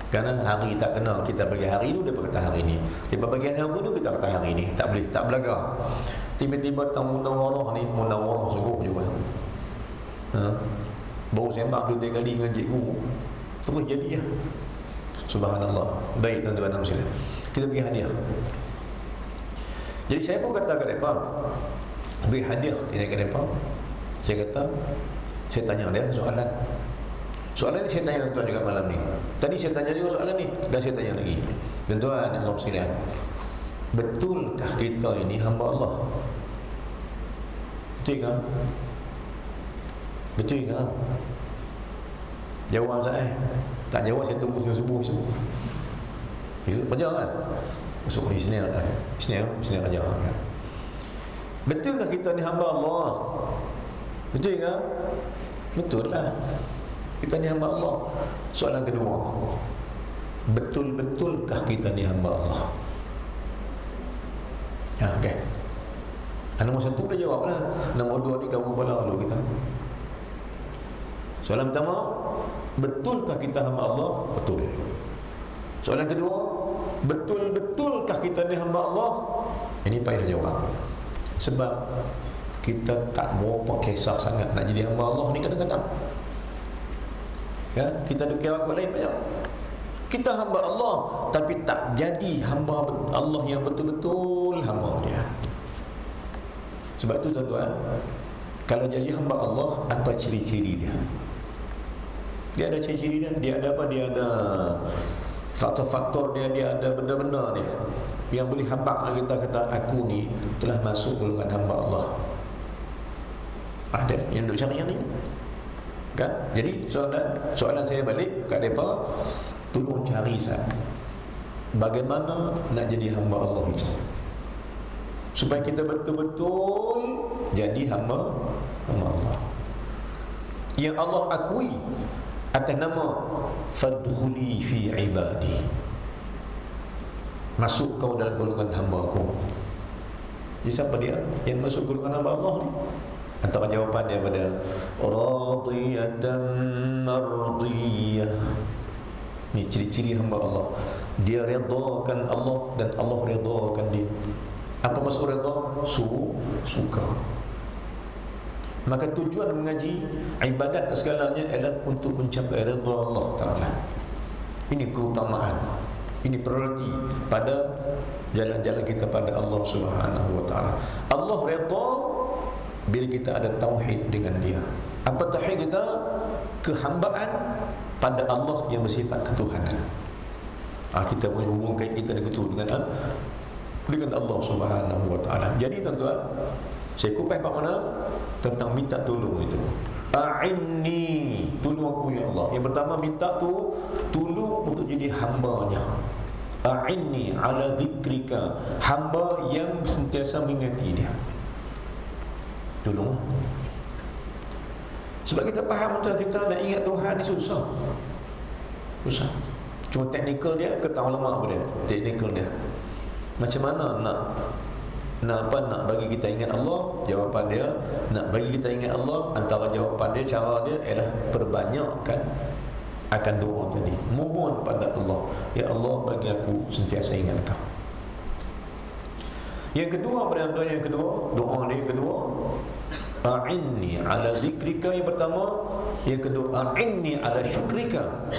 Kerana hari tak kena, kita bagi hari tu, dia kata hari ni. Dia bagi hari tu, kita kata hari ni. Tak boleh, tak belaga. Tiba-tiba tang Munawarah ni, Munawarah sungguh juga. Baru sembang 2-3 kali dengan cikgu, terus jadi ya. Subhanallah. Baik tuan-tuan dan muslimin, kita bagi hadiah. Jadi saya pun kata kat mereka, bagi hadiah kat mereka. Saya kata, saya tanya dia soalan. Soalan ni saya tanya tuan juga malam ni. Tadi saya tanya juga soalan ni, dan saya tanya lagi. Tuan-tuan dan sekalian, betulkah kita ini hamba Allah? Betul ke? Betul ke? Jawab saya. Tak jawab, saya tunggu subuh. Besok kerja kan? Besok Isnin kerja kan? Betulkah kita ni hamba Allah? Betul ke? Betul lah, kita ni hamba Allah. Soalan kedua, betul-betulkah kita ni hamba Allah? Okey. Nombor 1 dah jawab lah. Nombor 2 ni kamu kepala lalu kita. Soalan pertama, betulkah kita hamba Allah? Betul. Soalan kedua, betul-betulkah kita ni hamba Allah? Ini payah jawab. Sebab kita tak berapa kisah sangat nak jadi hamba Allah ni kadang-kadang. Ya, kita ada kira kot lain banyak. Kita hamba Allah tapi tak jadi hamba Allah yang betul-betul hamba dia. Sebab tu tuan-tuan, kalau jadi hamba Allah, apa ciri-ciri dia? Dia ada ciri-ciri dia. Dia ada apa? Dia ada faktor-faktor dia. Dia ada benda-benda dia yang boleh habaq kita kata aku ni telah masuk golongan hamba Allah. Ada yang duk cari yang ni kan? Jadi soalan saya balik kat mereka, tolong cari bagaimana nak jadi hamba Allah itu, supaya kita betul-betul jadi hamba Allah yang Allah akui atas nama fadkhuli fi ibadi, masuk kau dalam golongan hamba aku. Jadi siapa dia yang masuk golongan hamba Allah ni? Antara jawapan dia pada radiyatan mardiyah. Ni ciri-ciri hamba Allah. Dia redakan Allah dan Allah redakan dia. Apa maksud reda? Suka. Maka tujuan mengaji ibadat segalanya adalah untuk mencapai redha Allah Ta'ala. Ini keutamaan. Ini prioriti pada jalan-jalan kita pada Allah Subhanahu wa taala. Allah redha bila kita ada tauhid dengan Dia. Apa tauhid kita? Kehambaan pada Allah yang bersifat ketuhanan. Kita pun hubungkan kita dengan Allah Subhanahu wa taala. Jadi tuan-tuan, saya kupas bab mana tentang minta tolong itu. A'inni, tolong aku ya Allah. Yang pertama minta tu tolong untuk jadi hamba-Nya. A'inni ala dzikrika, hamba yang sentiasa mengingati Dia. Tolong. Sebab kita faham tuan, kita nak ingat Tuhan ni susah. Susah. Cuma teknikal dia, kata ulama apa dia? Teknikal dia. Macam mana nak bagi kita ingat Allah? Jawapan dia, nak bagi kita ingat Allah, antara jawapan dia, cara dia ialah perbanyakkan akan doa tadi. Mohon pada Allah, ya Allah bagi aku sentiasa ingat Kau. Yang kedua, yang kedua, doa dia yang kedua, a'inni ala zikrika yang pertama, yang kedua a'inni ala syukrika.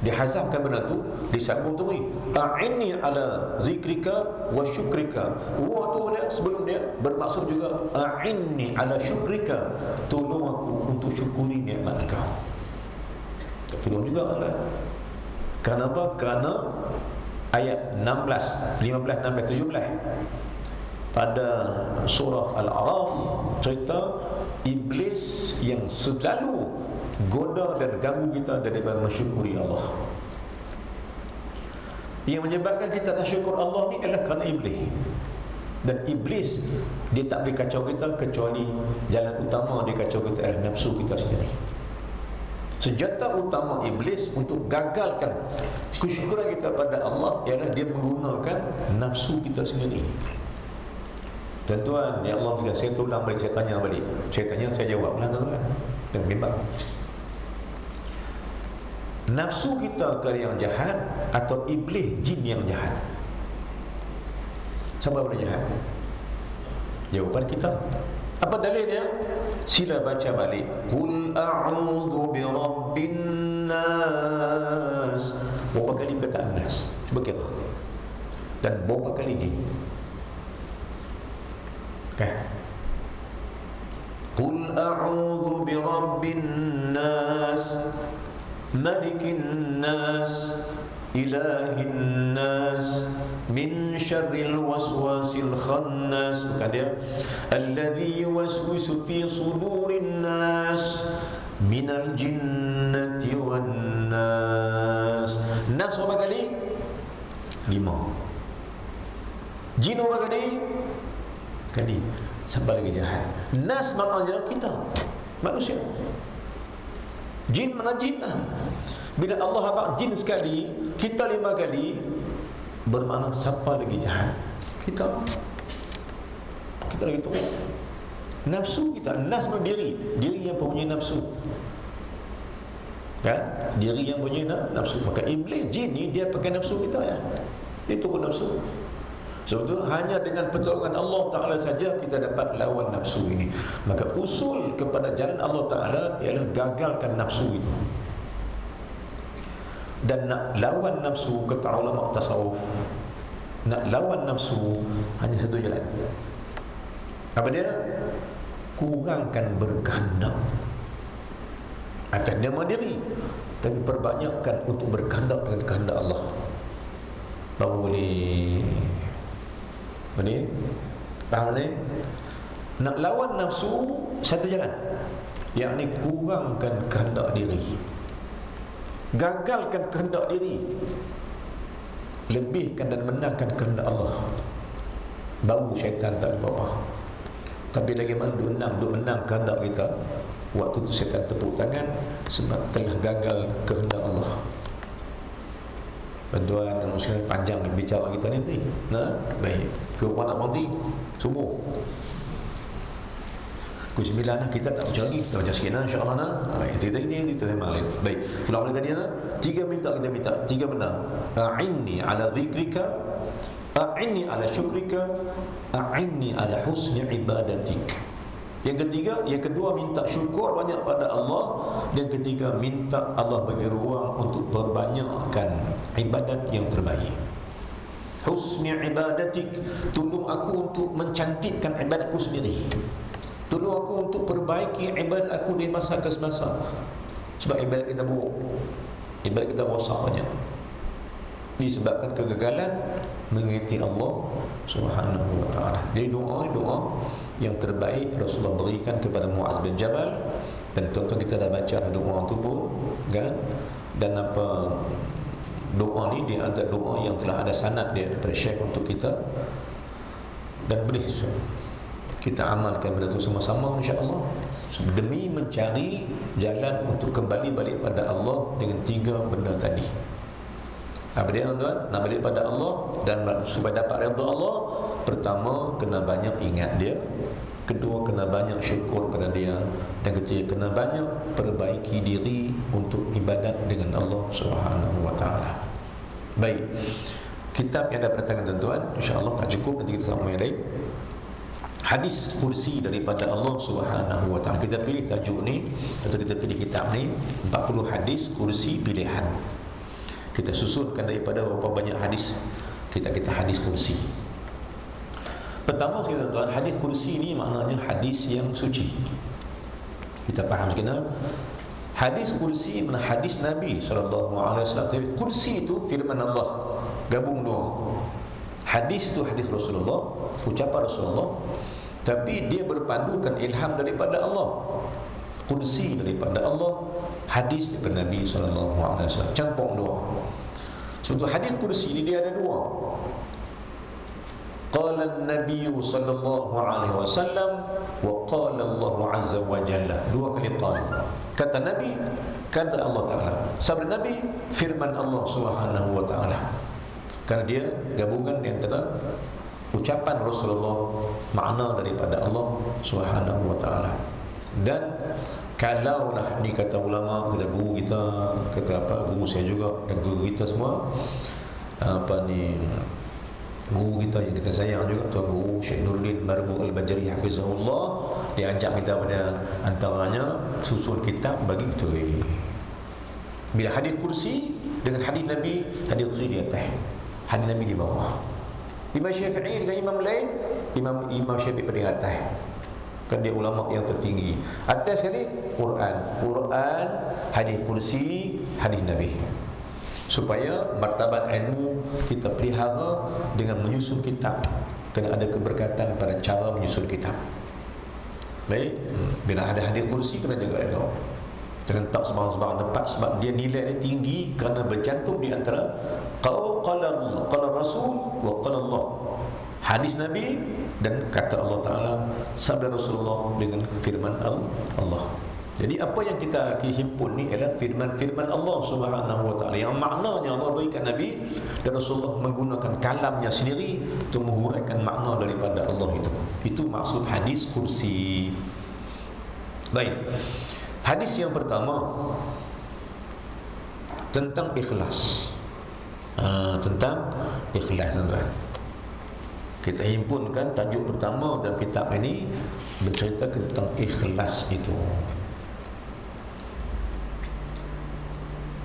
Dihazafkan benda tu, disambung tu, a'inni ala zikrika wa syukrika. Wa tu dia sebelum dia bermaksud juga a'inni ala syukrika, tolong aku untuk syukuri nikmat Kau. Tolong juga Allah. Kenapa? Kerana ayat 16, 15, 16, 17 pada surah Al-A'raf cerita iblis yang selalu goda dan ganggu kita daripada mensyukuri Allah. Yang menyebabkan kita tak syukur Allah ni adalah kerana iblis. Dan iblis dia tak boleh kacau kita kecuali jalan utama dia kacau kita adalah nafsu kita sendiri. Senjata utama iblis untuk gagalkan kesyukuran kita pada Allah ialah dia menggunakan nafsu kita sendiri. Tuan-tuan, ya Allah, saya ulang balik, saya tanya balik. Saya tanya, saya jawablah tuan-tuan. Dan memang nafsu kita ke yang jahat atau iblis jin yang jahat? Siapa boleh jahat? Jawapan kita. Apa dalilnya? Sila baca balik. Qul a'udzu birabbin nas. Berapa kali perkataan nas? Berkira. Dan berapa kali jin? Qul a'udzu birabbin nas, malikin nas, ilahin nas, min syarril waswasil khannas. Bukan dia, alladzi yuwaswisu fi sudurin nas minal jinnati wan nas. Nas berapa kali? 5. Jin berapa kali? Sampai lagi jahat. Nas maknanya kita, manusia. Jin mana jin lah. Bila Allah habaq jin sekali, kita 5 kali, bermakna siapa lagi jahat? Kita lagi tu. Nafsu kita, nas berdiri, diri yang punya nafsu. Kan? Diri yang punya nafsu. Maka iblis jin ni dia pakai nafsu kita ya. Dia turun nafsu. Sebab itu hanya dengan pertolongan Allah Ta'ala saja kita dapat lawan nafsu ini. Maka usul kepada jalan Allah Ta'ala ialah gagalkan nafsu itu. Dan nak lawan nafsu, kata ulama tasawuf, nak lawan nafsu hanya satu jalan. Apa dia? Kurangkan berkehendak. Atas nama diri, tapi perbanyakkan untuk berkehendak dengan kehendak Allah. Baru boleh. Boleh? Faham ni? Nak lawan nafsu satu jalan, yakni kurangkan kehendak diri, gagalkan kehendak diri, lebihkan dan menangkan kehendak Allah. Baru syaitan tak ada apa-apa. Tapi bagaimana duk menang kehendak kita, waktu tu syaitan tepuk tangan sebab telah gagal kehendak Allah. Bantuan dan muslim panjang bicara kita nanti. Nah, baik. Kau nak berhenti subuh. Pukul 9 lah, kita tak baca lagi. Kita baca sikit lah, insyaAllah lah. Baik, kita tema lain. Baik, pulang balik tadi lah. 3 minta kita minta, 3 benda. A'inni ala zikrika, a'inni ala syukrika, a'inni ala husni ibadatik. Yang Yang ketiga, yang kedua minta syukur banyak pada Allah. Yang ketiga, minta Allah bagi ruang untuk perbanyakkan ibadat yang terbaik. Husni ibadatik, tolong aku untuk mencantikkan ibadatku sendiri. Tolong aku untuk perbaiki ibadat aku di masa ke semasa. Sebab ibadat kita buruk, ibadat kita rosak banyak, disebabkan kegagalan mengikuti Allah Subhanahu wa ta'ala. Jadi doa yang terbaik Rasulullah berikan kepada Muaz bin Jabal, dan tuan-tuan kita dah baca doa itu pun kan. Dan apa doa ni dia antara doa yang telah ada sanad dia daripada Syekh untuk kita, dan boleh kita amalkan benda itu sama-sama insya-Allah, demi mencari jalan untuk kembali balik pada Allah dengan 3 benda tadi. Apa dia tuan-tuan? Nak balik pada Allah dan supaya dapat redha Allah, pertama kena banyak ingat dia, kedua kena banyak syukur pada dia, dan ketiga kena banyak perbaiki diri untuk ibadat dengan Allah Subhanahu wa taala. Baik. Kitab yang ada pada tangan tuan-tuan, insya-Allah tak cukup, nanti kita sambung yang lain. Hadis kursi daripada Allah Subhanahu wa taala. Kita pilih tajuk ni atau kita pilih kitab ni 40 hadis kursi pilihan. Kita susunkan daripada berapa banyak hadis kita hadis kursi. Pertama sekali tuan-tuan, hadis kursi ni maknanya hadis yang suci. Kita faham sekarang. Hadis kursi mana hadis Nabi sallallahu alaihi wasallam. Kursi itu firman Allah, gabung dua. Hadis itu hadis Rasulullah, ucapan Rasulullah, tapi dia berpandukan ilham daripada Allah. Kursi daripada Allah, hadis daripada Nabi sallallahu alaihi wasallam. Campur dua. Sebab hadis kursi ini dia ada dua. Qala an-nabiy sallallahu alaihi wasallam wa qala Allah azza wa jalla. Dua kali qala. Kata Nabi, kata Allah Taala. Sabda Nabi, firman Allah Subhanahu wa taala. Kerana dia gabungan di antara ucapan Rasulullah, makna daripada Allah Subhanahu wa taala. Dan kalaulah ni kata ulama, kata guru kita, kata apa, guru saya juga dan guru kita semua, apa ni, guru kita yang kita sayang juga, Tuan Guru Syekh Nuruddin Marbu Al-Bajari hafizahullah, dia ajak kita pada antaranya susun kitab bagi betul. Bila hadis kursi dengan hadis Nabi, hadis kursi di atas, hadis Nabi di bawah. Imam Syafi'i dengan imam lain, Imam Syafi'i pada atas. Kan dia ulama yang tertinggi. Atas sekali Quran, hadis kursi, hadis Nabi. Supaya martabat ilmu kita pelihara dengan menyusun kitab. Kena ada keberkatan pada cara menyusun kitab. Baik, bila ada hadis kursi kena jaga elok. Jangan tak sembarang-sembarang tempat, sebab dia nilai dia tinggi kerana bercantum di antara qala Rasul wa qala Allah. Hadis Nabi dan kata Allah Ta'ala, sabda Rasulullah dengan firman Allah. Jadi apa yang kita himpun ni adalah firman-firman Allah Subhanahu wa taala yang maknanya Allah berikan Nabi dan Rasulullah menggunakan kalamnya sendiri untuk menghuraikan makna daripada Allah itu. Itu maksud hadis kursi. Baik. Hadis yang pertama tentang ikhlas. Tentang ikhlas, tuan-tuan. Kita himpunkan tajuk pertama dalam kitab ini bercerita tentang ikhlas itu.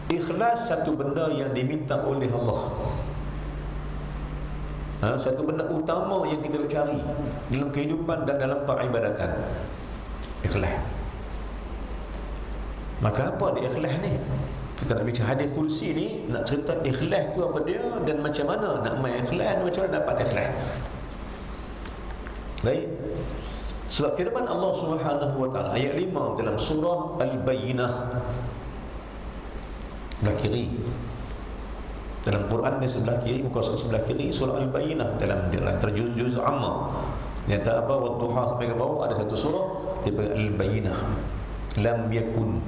Ikhlas satu benda yang diminta oleh Allah. Satu benda utama yang kita cari dalam kehidupan dan dalam peribadatan. Ikhlas. Maka apa dia ikhlas ni? Kita nak bicara hadis kursi ni, nak cerita ikhlas tu apa dia dan macam mana nak main ikhlas, macam mana dapat ikhlas. Baik. Sebab firman Allah Subhanahu wa taala ayat 5 dalam surah Al-Bayyinah sebelah kiri. Dalam Quran di sebelah kiri, muka surat sebelah kiri, surah Al-Bayyinah dalam terjuz amma. Nyata apa wadduha sampai ke bawah ada satu surah dipanggil Al-Bayyinah. Lam yakun.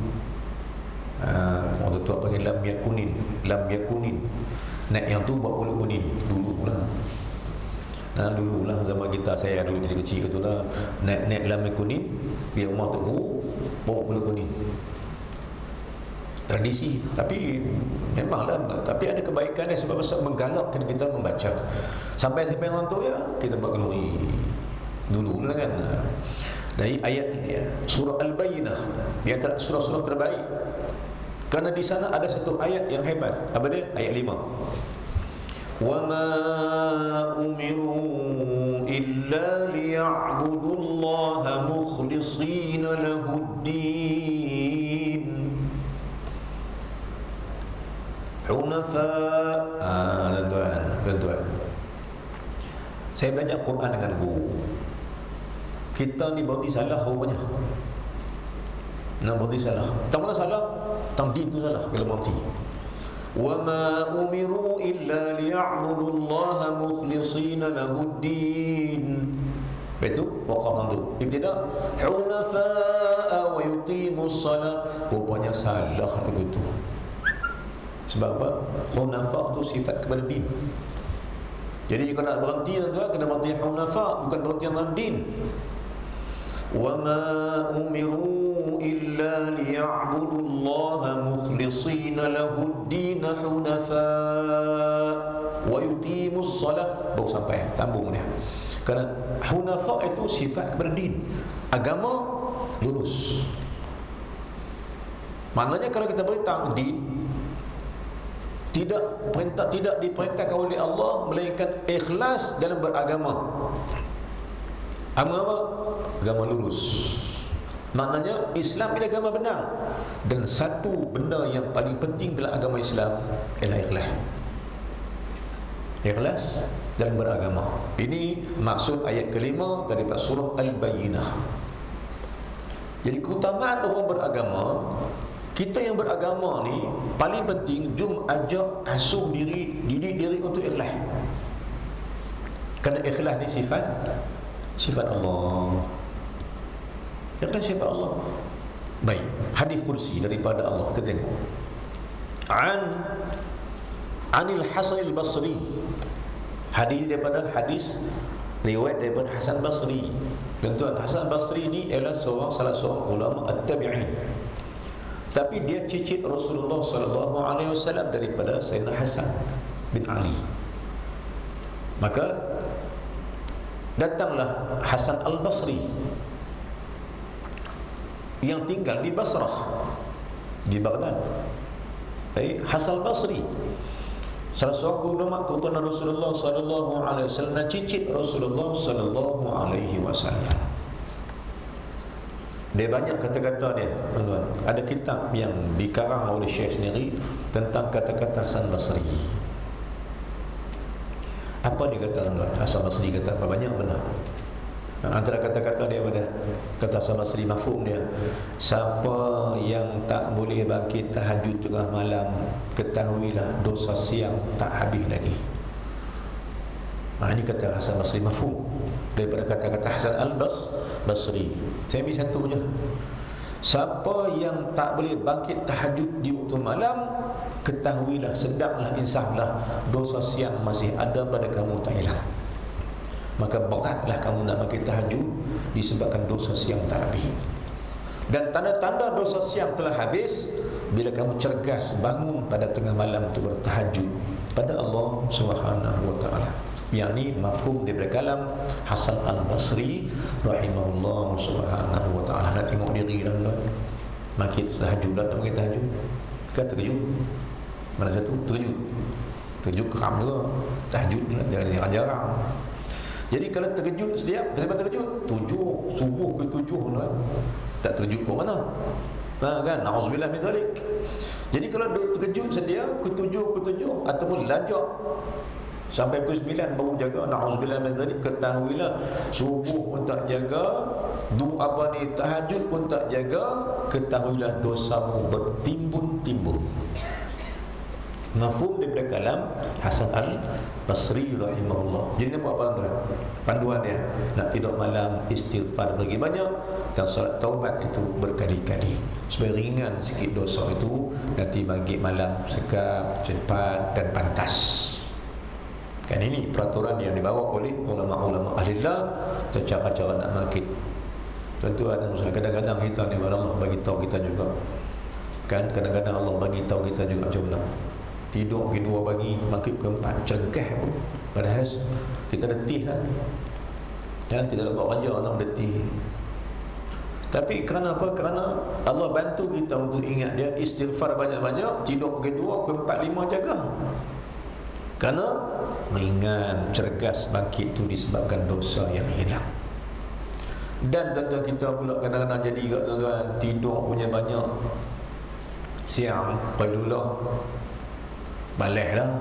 Waktu tu apa panggil lam yakunin. Nak yang tu buat bulu kuning dululah. Dululah zaman kita, saya dulu kecil-kecil itulah. Nak lam yakunin biar rumah tu guru bawa bulu kuning. Tradisi, tapi memanglah, tapi ada kebaikannya sebab menggalakkan kita membaca. Sampai orang tu ya kita buat kenuri dululah kan. Dari ayat dia, surah Al-Bayyinah, di antara surah-surah terbaik. Karena di sana ada satu ayat yang hebat. Apa dia? Ayat 5. وَمَا أُمِرُوا إِلَّا لِيَعْبُدُوا اللَّهَ مُخْلِصِينَ لَهُ الدِّينَ حُنَفَاءَ. Tuan-tuan, saya belajar Quran dengan guru. Kita ni berarti salah rupanya. Nak berarti salah. Tak mana salah? Tang din tu salah kalau berarti. وَمَا أُمِرُوا إِلَّا لِيَعْبُدُوا اللَّهَ مُخْلِصِينَ لَهُ الدِّينَ. Betul? Waqaf tu. Ibtidak حُنَفَاءَ وَيُقِيمُوا الصَّلَاةَ. Rupanya salah begitu. Sebab apa? Hunafa tu sifat kepada din. Jadi kalau nak berhenti tuan-tuan, kena berhenti hunafa, bukan berhenti dengan din. وَمَا أُمِرُوا إِلَّا لِيَعْبُدُوا اللَّهَ مُخْلِصِينَ لَهُ الدِّينَ حُنَفَاءَ وَيُقِيمُوا الصَّلَاةَ. Baru sampai, sambung dia. Kerana hunafa itu sifat kepada din, agama lurus. Maknanya kalau kita beritahu din, tidak diperintahkan oleh Allah melainkan ikhlas dalam beragama. Agama lurus. Maknanya Islam ini agama benar. Dan satu benda yang paling penting dalam agama Islam ialah ikhlas. Ikhlas dalam beragama. Ini maksud ayat kelima daripada surah Al-Bayyinah. Jadi keutamaan orang beragama, kita yang beragama ni paling penting jom ajak asuh diri, didik diri untuk ikhlas. Kerana ikhlas ni sifat Allah. Ikhlas sifat Allah. Baik, hadis kursi daripada Allah, kita tengok. Anil Hasan al-Basri. Hadis daripada riwayat daripada Hasan Basri. Tuan-tuan, Hasan Basri ni ialah salah seorang ulama at-tabi'in. Tapi dia cicit Rasulullah sallallahu alaihi wasallam daripada Sayyidina Hasan bin Ali. Maka datanglah Hasan al-Basri yang tinggal di Basrah, di Baghdad. Hasan al-Basri salah seorang ulama keturunan Rasulullah sallallahu alaihi wasallam, cicit Rasulullah sallallahu alaihi wasallam. Dia banyak kata-kata dia, tuan-tuan. Ada kitab yang dikarang oleh Syekh sendiri tentang kata-kata Hasan Basri. Apa dia kata, tuan-tuan? Hasan Basri kata apa? Banyak benar. Antara kata-kata dia pada kata Hasan Basri, mafhum dia, siapa yang tak boleh bangkit tahajud tengah malam, ketahuilah dosa siang tak habis lagi. Ini kata Hasan Basri, mafhum daripada kata-kata Hasan al-Basri. Saya ambil satu je. Siapa yang tak boleh bangkit tahajud di waktu malam, ketahuilah, sedaplah, insaflah, dosa siang masih ada pada kamu tak hilang. Maka beratlah kamu nak bangkit tahajud disebabkan dosa siang tak habis. Dan tanda-tanda dosa siang telah habis bila kamu cergas bangun pada tengah malam untuk bertahajud pada Allah Subhanahu wa taala. Yang ni mafhum daripada kalam Hasan al-Basri rahimahullah subhanahu wa ta'ala. Nak tengok diri dah, makin tahajud dah, tak makin tahajud kan terkejut. Mana satu terkejut keram juga. Tahajud lah, jarang-jarang. Jadi kalau terkejut setiap, kenapa terkejut? 7 subuh ke 7 tak terkejut ke mana? Kan, na'udzubillah min dzalik. Jadi kalau terkejut sedia ke 7 ataupun lajak sampai ke 9 baru jaga, na'udzubillah min dzalik, ketahuilah subuh pun tak jaga, tahajud pun tak jaga, ketahuilah dosamu bertimbun-timbun. Mafhum daripada kalam Hasan al-Basri rahimahullah. Jadi nampak apa tuan? Panduan dia nak tidur malam, istighfar bagi banyak, dan solat taubat itu berkali-kali supaya ringan sikit dosa itu, nanti bagi malam sekap, cepat dan pantas. Kan ini peraturan yang dibawa oleh ulama-ulama ahlillah tentang cara nak bangkit. Tentu ada kadang-kadang kita ni Allah bagi tahu kita juga. Kan kadang-kadang Allah bagi tahu kita juga macam mana. Tidur ke 2 pagi, bangkit ke 4, cergah pun. Padahal kita letih kan. Dan kita dapat raja nak letih. Tapi kerana apa? Kerana Allah bantu kita untuk ingat dia, istighfar banyak-banyak, tidur pukul 2, pukul 4, 5 jaga. Kerana ringan, cergas bangkit itu disebabkan dosa yang hilang. Dan tuan-tuan, kita pula kadang-kadang jadi tuan-tuan, tidur punya banyak, siang qailulah, balas dah.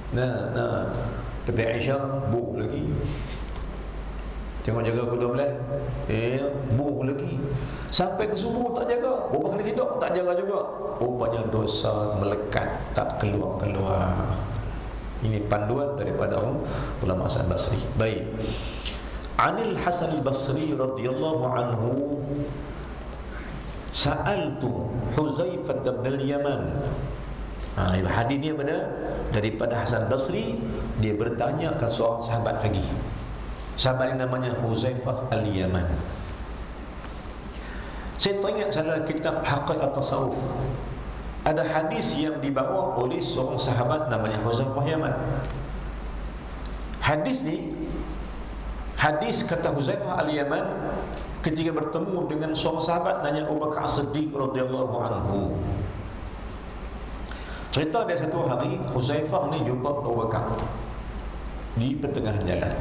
Nah lepas Isya buh lagi, tengok jaga pukul 12, buh lagi, sampai ke subuh tak jaga, berapa kali tidur tak jaga juga. Rupanya dosa melekat, tak keluar-keluar. Ini panduan daripada ulama Hasan Basri. Baik. Anil Hasan al-Basri radhiyallahu anhu, sa'altu Huzaifah bin al-Yaman. Hadis ni daripada Hasan Basri, dia bertanya ke seorang sahabat lagi. Sahabat ini namanya Huzaifah al-Yaman. Saya teringat dalam kitab Haqiqat Tasawuf, ada hadis yang dibawa oleh seorang sahabat namanya Huzaifah Yaman. Hadis ni, hadis kata Huzaifah al-Yaman ketika bertemu dengan seorang sahabat namanya Abu Bakar As-Siddiq radhiyallahu anhu. Cerita dia satu hari Huzaifah ni jumpa Abu Bakar di pertengahan jalan.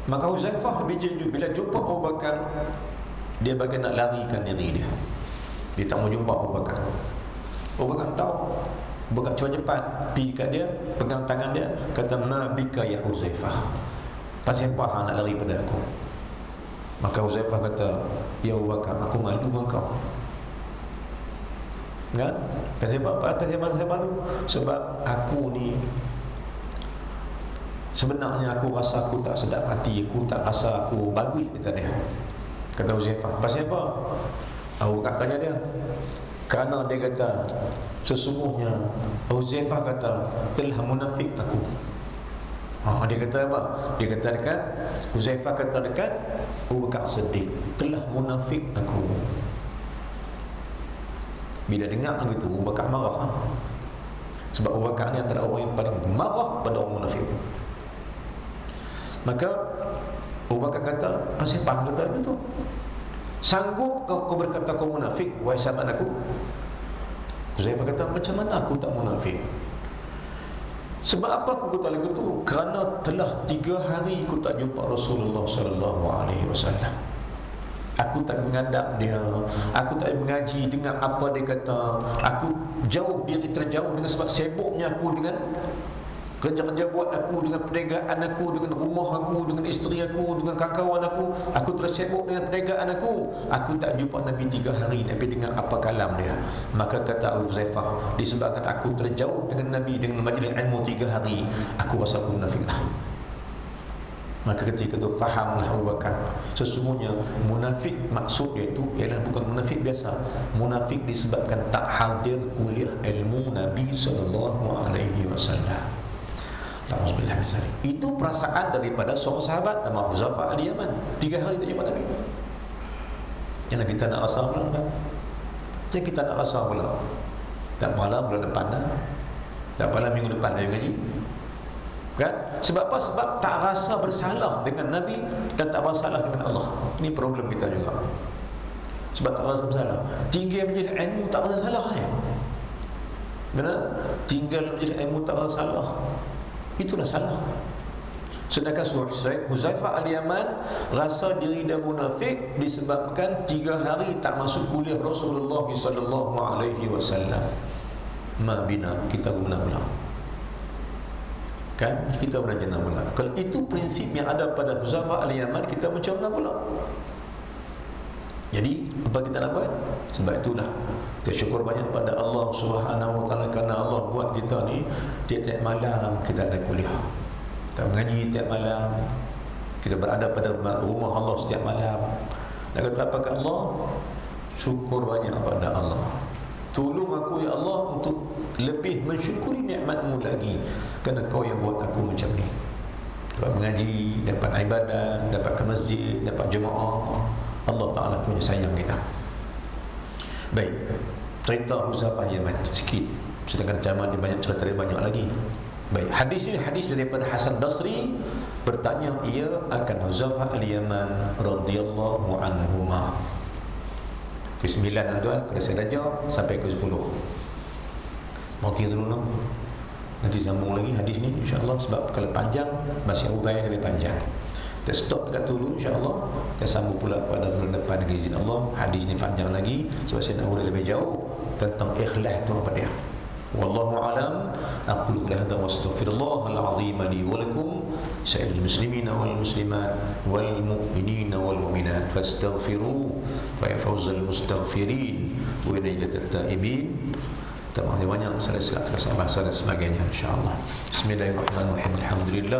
Maka Huzaifah bila jumpa Abu Bakar, dia bagai nak larikan diri dia. Dia tak mau jumpa Abu Bakar. Abu Bakar tahu. Abu Bakar cepat-cepat pergi kat dia, pegang tangan dia, kata, "Ma bika ya Huzaifah? Pasal apa nak lari pada aku?" Maka Huzaifah kata, "Ya Abu Bakar, aku malu dengan kau." Kan? Pasal apa? Pasal malu? Sebab aku ni, sebenarnya aku rasa aku tak sedap hati, aku tak rasa aku bagus, kata dia. Kata Huzaifah, pasal apa? Abu Bakar tanya dia. Kerana dia kata, sesungguhnya Huzaifah kata, telah munafik aku. Dia kata apa? Dia kata dekat, Huzaifah kata dekat Abu Bakar Siddiq, telah munafik aku. Bila dengar begitu, Abu Bakar marah. Sebab Abu Bakar ni antara orang yang paling marah pada orang munafik. Maka Abu Bakar kata, pasal apa kata begitu? Sanggup kau berkata kau munafik, wahai sahabat aku? Huzaifah kata, macam mana aku tak munafik? Sebab apa aku kata lagu tu? Kerana telah 3 hari aku tak jumpa Rasulullah sallallahu alaihi wasallam. Aku tak menghadap dia, aku tak mengaji dengar apa dia kata. Aku jauh diri terjauh dengan sebab sibuknya aku dengan kerja-kerja buat aku, dengan perniagaan aku, dengan rumah aku, dengan isteri aku, dengan kawan aku. Aku tersibuk dengan perniagaan aku. Aku tak jumpa Nabi 3 hari, Nabi dengar apa kalam dia. Maka kata Huzaifah, disebabkan aku terjauh dengan Nabi, dengan majlis ilmu 3 hari, aku rasa aku munafik lah. Maka ketika itu fahamlah Abu Bakar, sesungguhnya munafik maksud dia itu ialah bukan munafik biasa. Munafik disebabkan tak hadir kuliah ilmu Nabi sallallahu alaihi wasallam. Alhamdulillah. Itu perasaan daripada seorang sahabat nama Huzaifah al-Yaman. 3 hari tak jumpa Nabi. Yang kita nak rasa pula kan? Yang kita nak rasa pula, tak apalah bulan depan dah, tak apalah minggu depan dah ngaji. Kan? Sebab apa? Sebab tak rasa bersalah dengan Nabi dan tak bersalah dengan Allah. Ini problem kita juga. Sebab tak rasa bersalah. Tinggal menjadi ilmu tak rasa salah. Benar? Tinggal menjadi ilmu tak rasa salah, itulah salah. Sedangkan Huzaifah al-Yaman rasa diri dia munafik disebabkan 3 hari tak masuk kuliah Rasulullah sallallahu alaihi wasallam. Ma bina, kita guna pula. Kan? Kita belajar pula. Kalau itu prinsip yang ada pada Huzaifah al-Yaman, kita macam mana pula? Jadi apa kita dapat? Sebab itulah kita syukur banyak pada Allah Subhanahu wa taala, kerana Allah buat kita ni tiap-tiap malam kita ada kuliah. Kita mengaji tiap malam. Kita berada pada rumah Allah setiap malam. Nak kata apa kat Allah? Syukur banyak pada Allah. Tolong aku ya Allah untuk lebih mensyukuri nikmat-Mu lagi, kerana Kau yang buat aku macam ni. Dapat mengaji, dapat ibadah, dapat ke masjid, dapat jemaah. Allah Ta'ala punya sayang kita. Baik, cerita Huzaifah Yaman sikit, sedangkan zaman dia banyak cerita, dia banyak lagi. Baik, hadis ini hadis daripada Hasan Basri Bertanya ia akan Huzaifah al-Yaman radhiyallahu anhuma. Ke-9 tuan, kalau saya dah jawab sampai ke-10. Mau tidur dulu, nanti sambung lagi hadis ni insya-Allah, sebab kalau panjang masih uraian lebih panjang. Kita stop kat dulu insya-Allah. Kita sambung pula pada bulan depan dengan izin Allah. Hadis ni panjang lagi sebab saya nak urai lebih jauh tentang ikhlas tu apa dia. Wallahu alam. Aqulu hadza wa astaghfirullah al-azim li wa lakum sa'il muslimina wal muslimat wal mu'minina wal mu'minat fastaghfiru fa yafuzul mustaghfirin wa najatat taibin. Terima kasih banyak. Salah dan sebagainya insyaAllah. Bismillahirrahmanirrahim. Alhamdulillah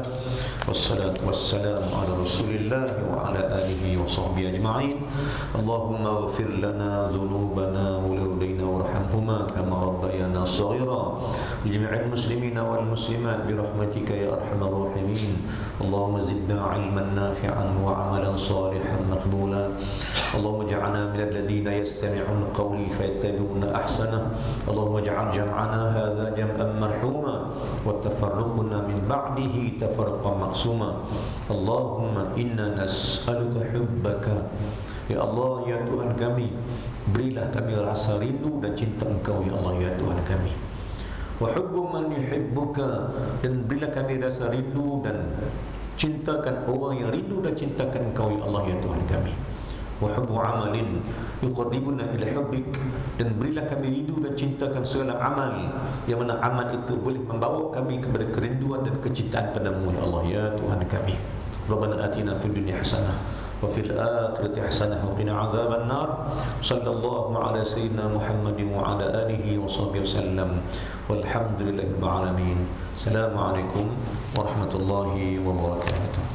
wassalatu wassalamu ala rasulillah wa ala alihi wa sahbihi ajma'in. Allahumma ghafir lana dhunubana wa lawlayna warhamhuma kama rabbayana saghira bijami'il muslimina wal muslimat birahmatika ya arhamar rahimin. Allahumma zidna ilman nafi'an wa amalan salihan maqbula. Allahumma ja'alna minal ladhina yastami'una qawli fayattabi'una ahsanah. Allahumma واجعل جمعنا هذا جمعا مرحوما وتفرقنا من بعده تفرقا مقسوما اللهم إنا نسألك حبك يا الله ya Tuhan kami, berilah kami rasa rindu dan cinta Engkau ya Allah ya Tuhan kami, wa hubbu man yuhibbuka, dan berilah kami rasa rindu dan cintakan orang yang rindu dan cintakan Engkau ya Allah ya Tuhan kami, wa hubbu amalin yuqarribuna ila hubbik, dan berilah kami rindu dan cintakan segala amal yang mana amal itu boleh membawa kami kepada kerinduan dan kecintaan padamu ya Allah ya Tuhan kami. Rabbana atina fid dunya hasanah wa fil akhirati hasanah wa qina adzaban nar. Sallallahu ala sayyidina Muhammadin wa ala alihi wa sahbihi wasallam. Walhamdulillahil alamin. Assalamualaikum warahmatullahi wabarakatuh.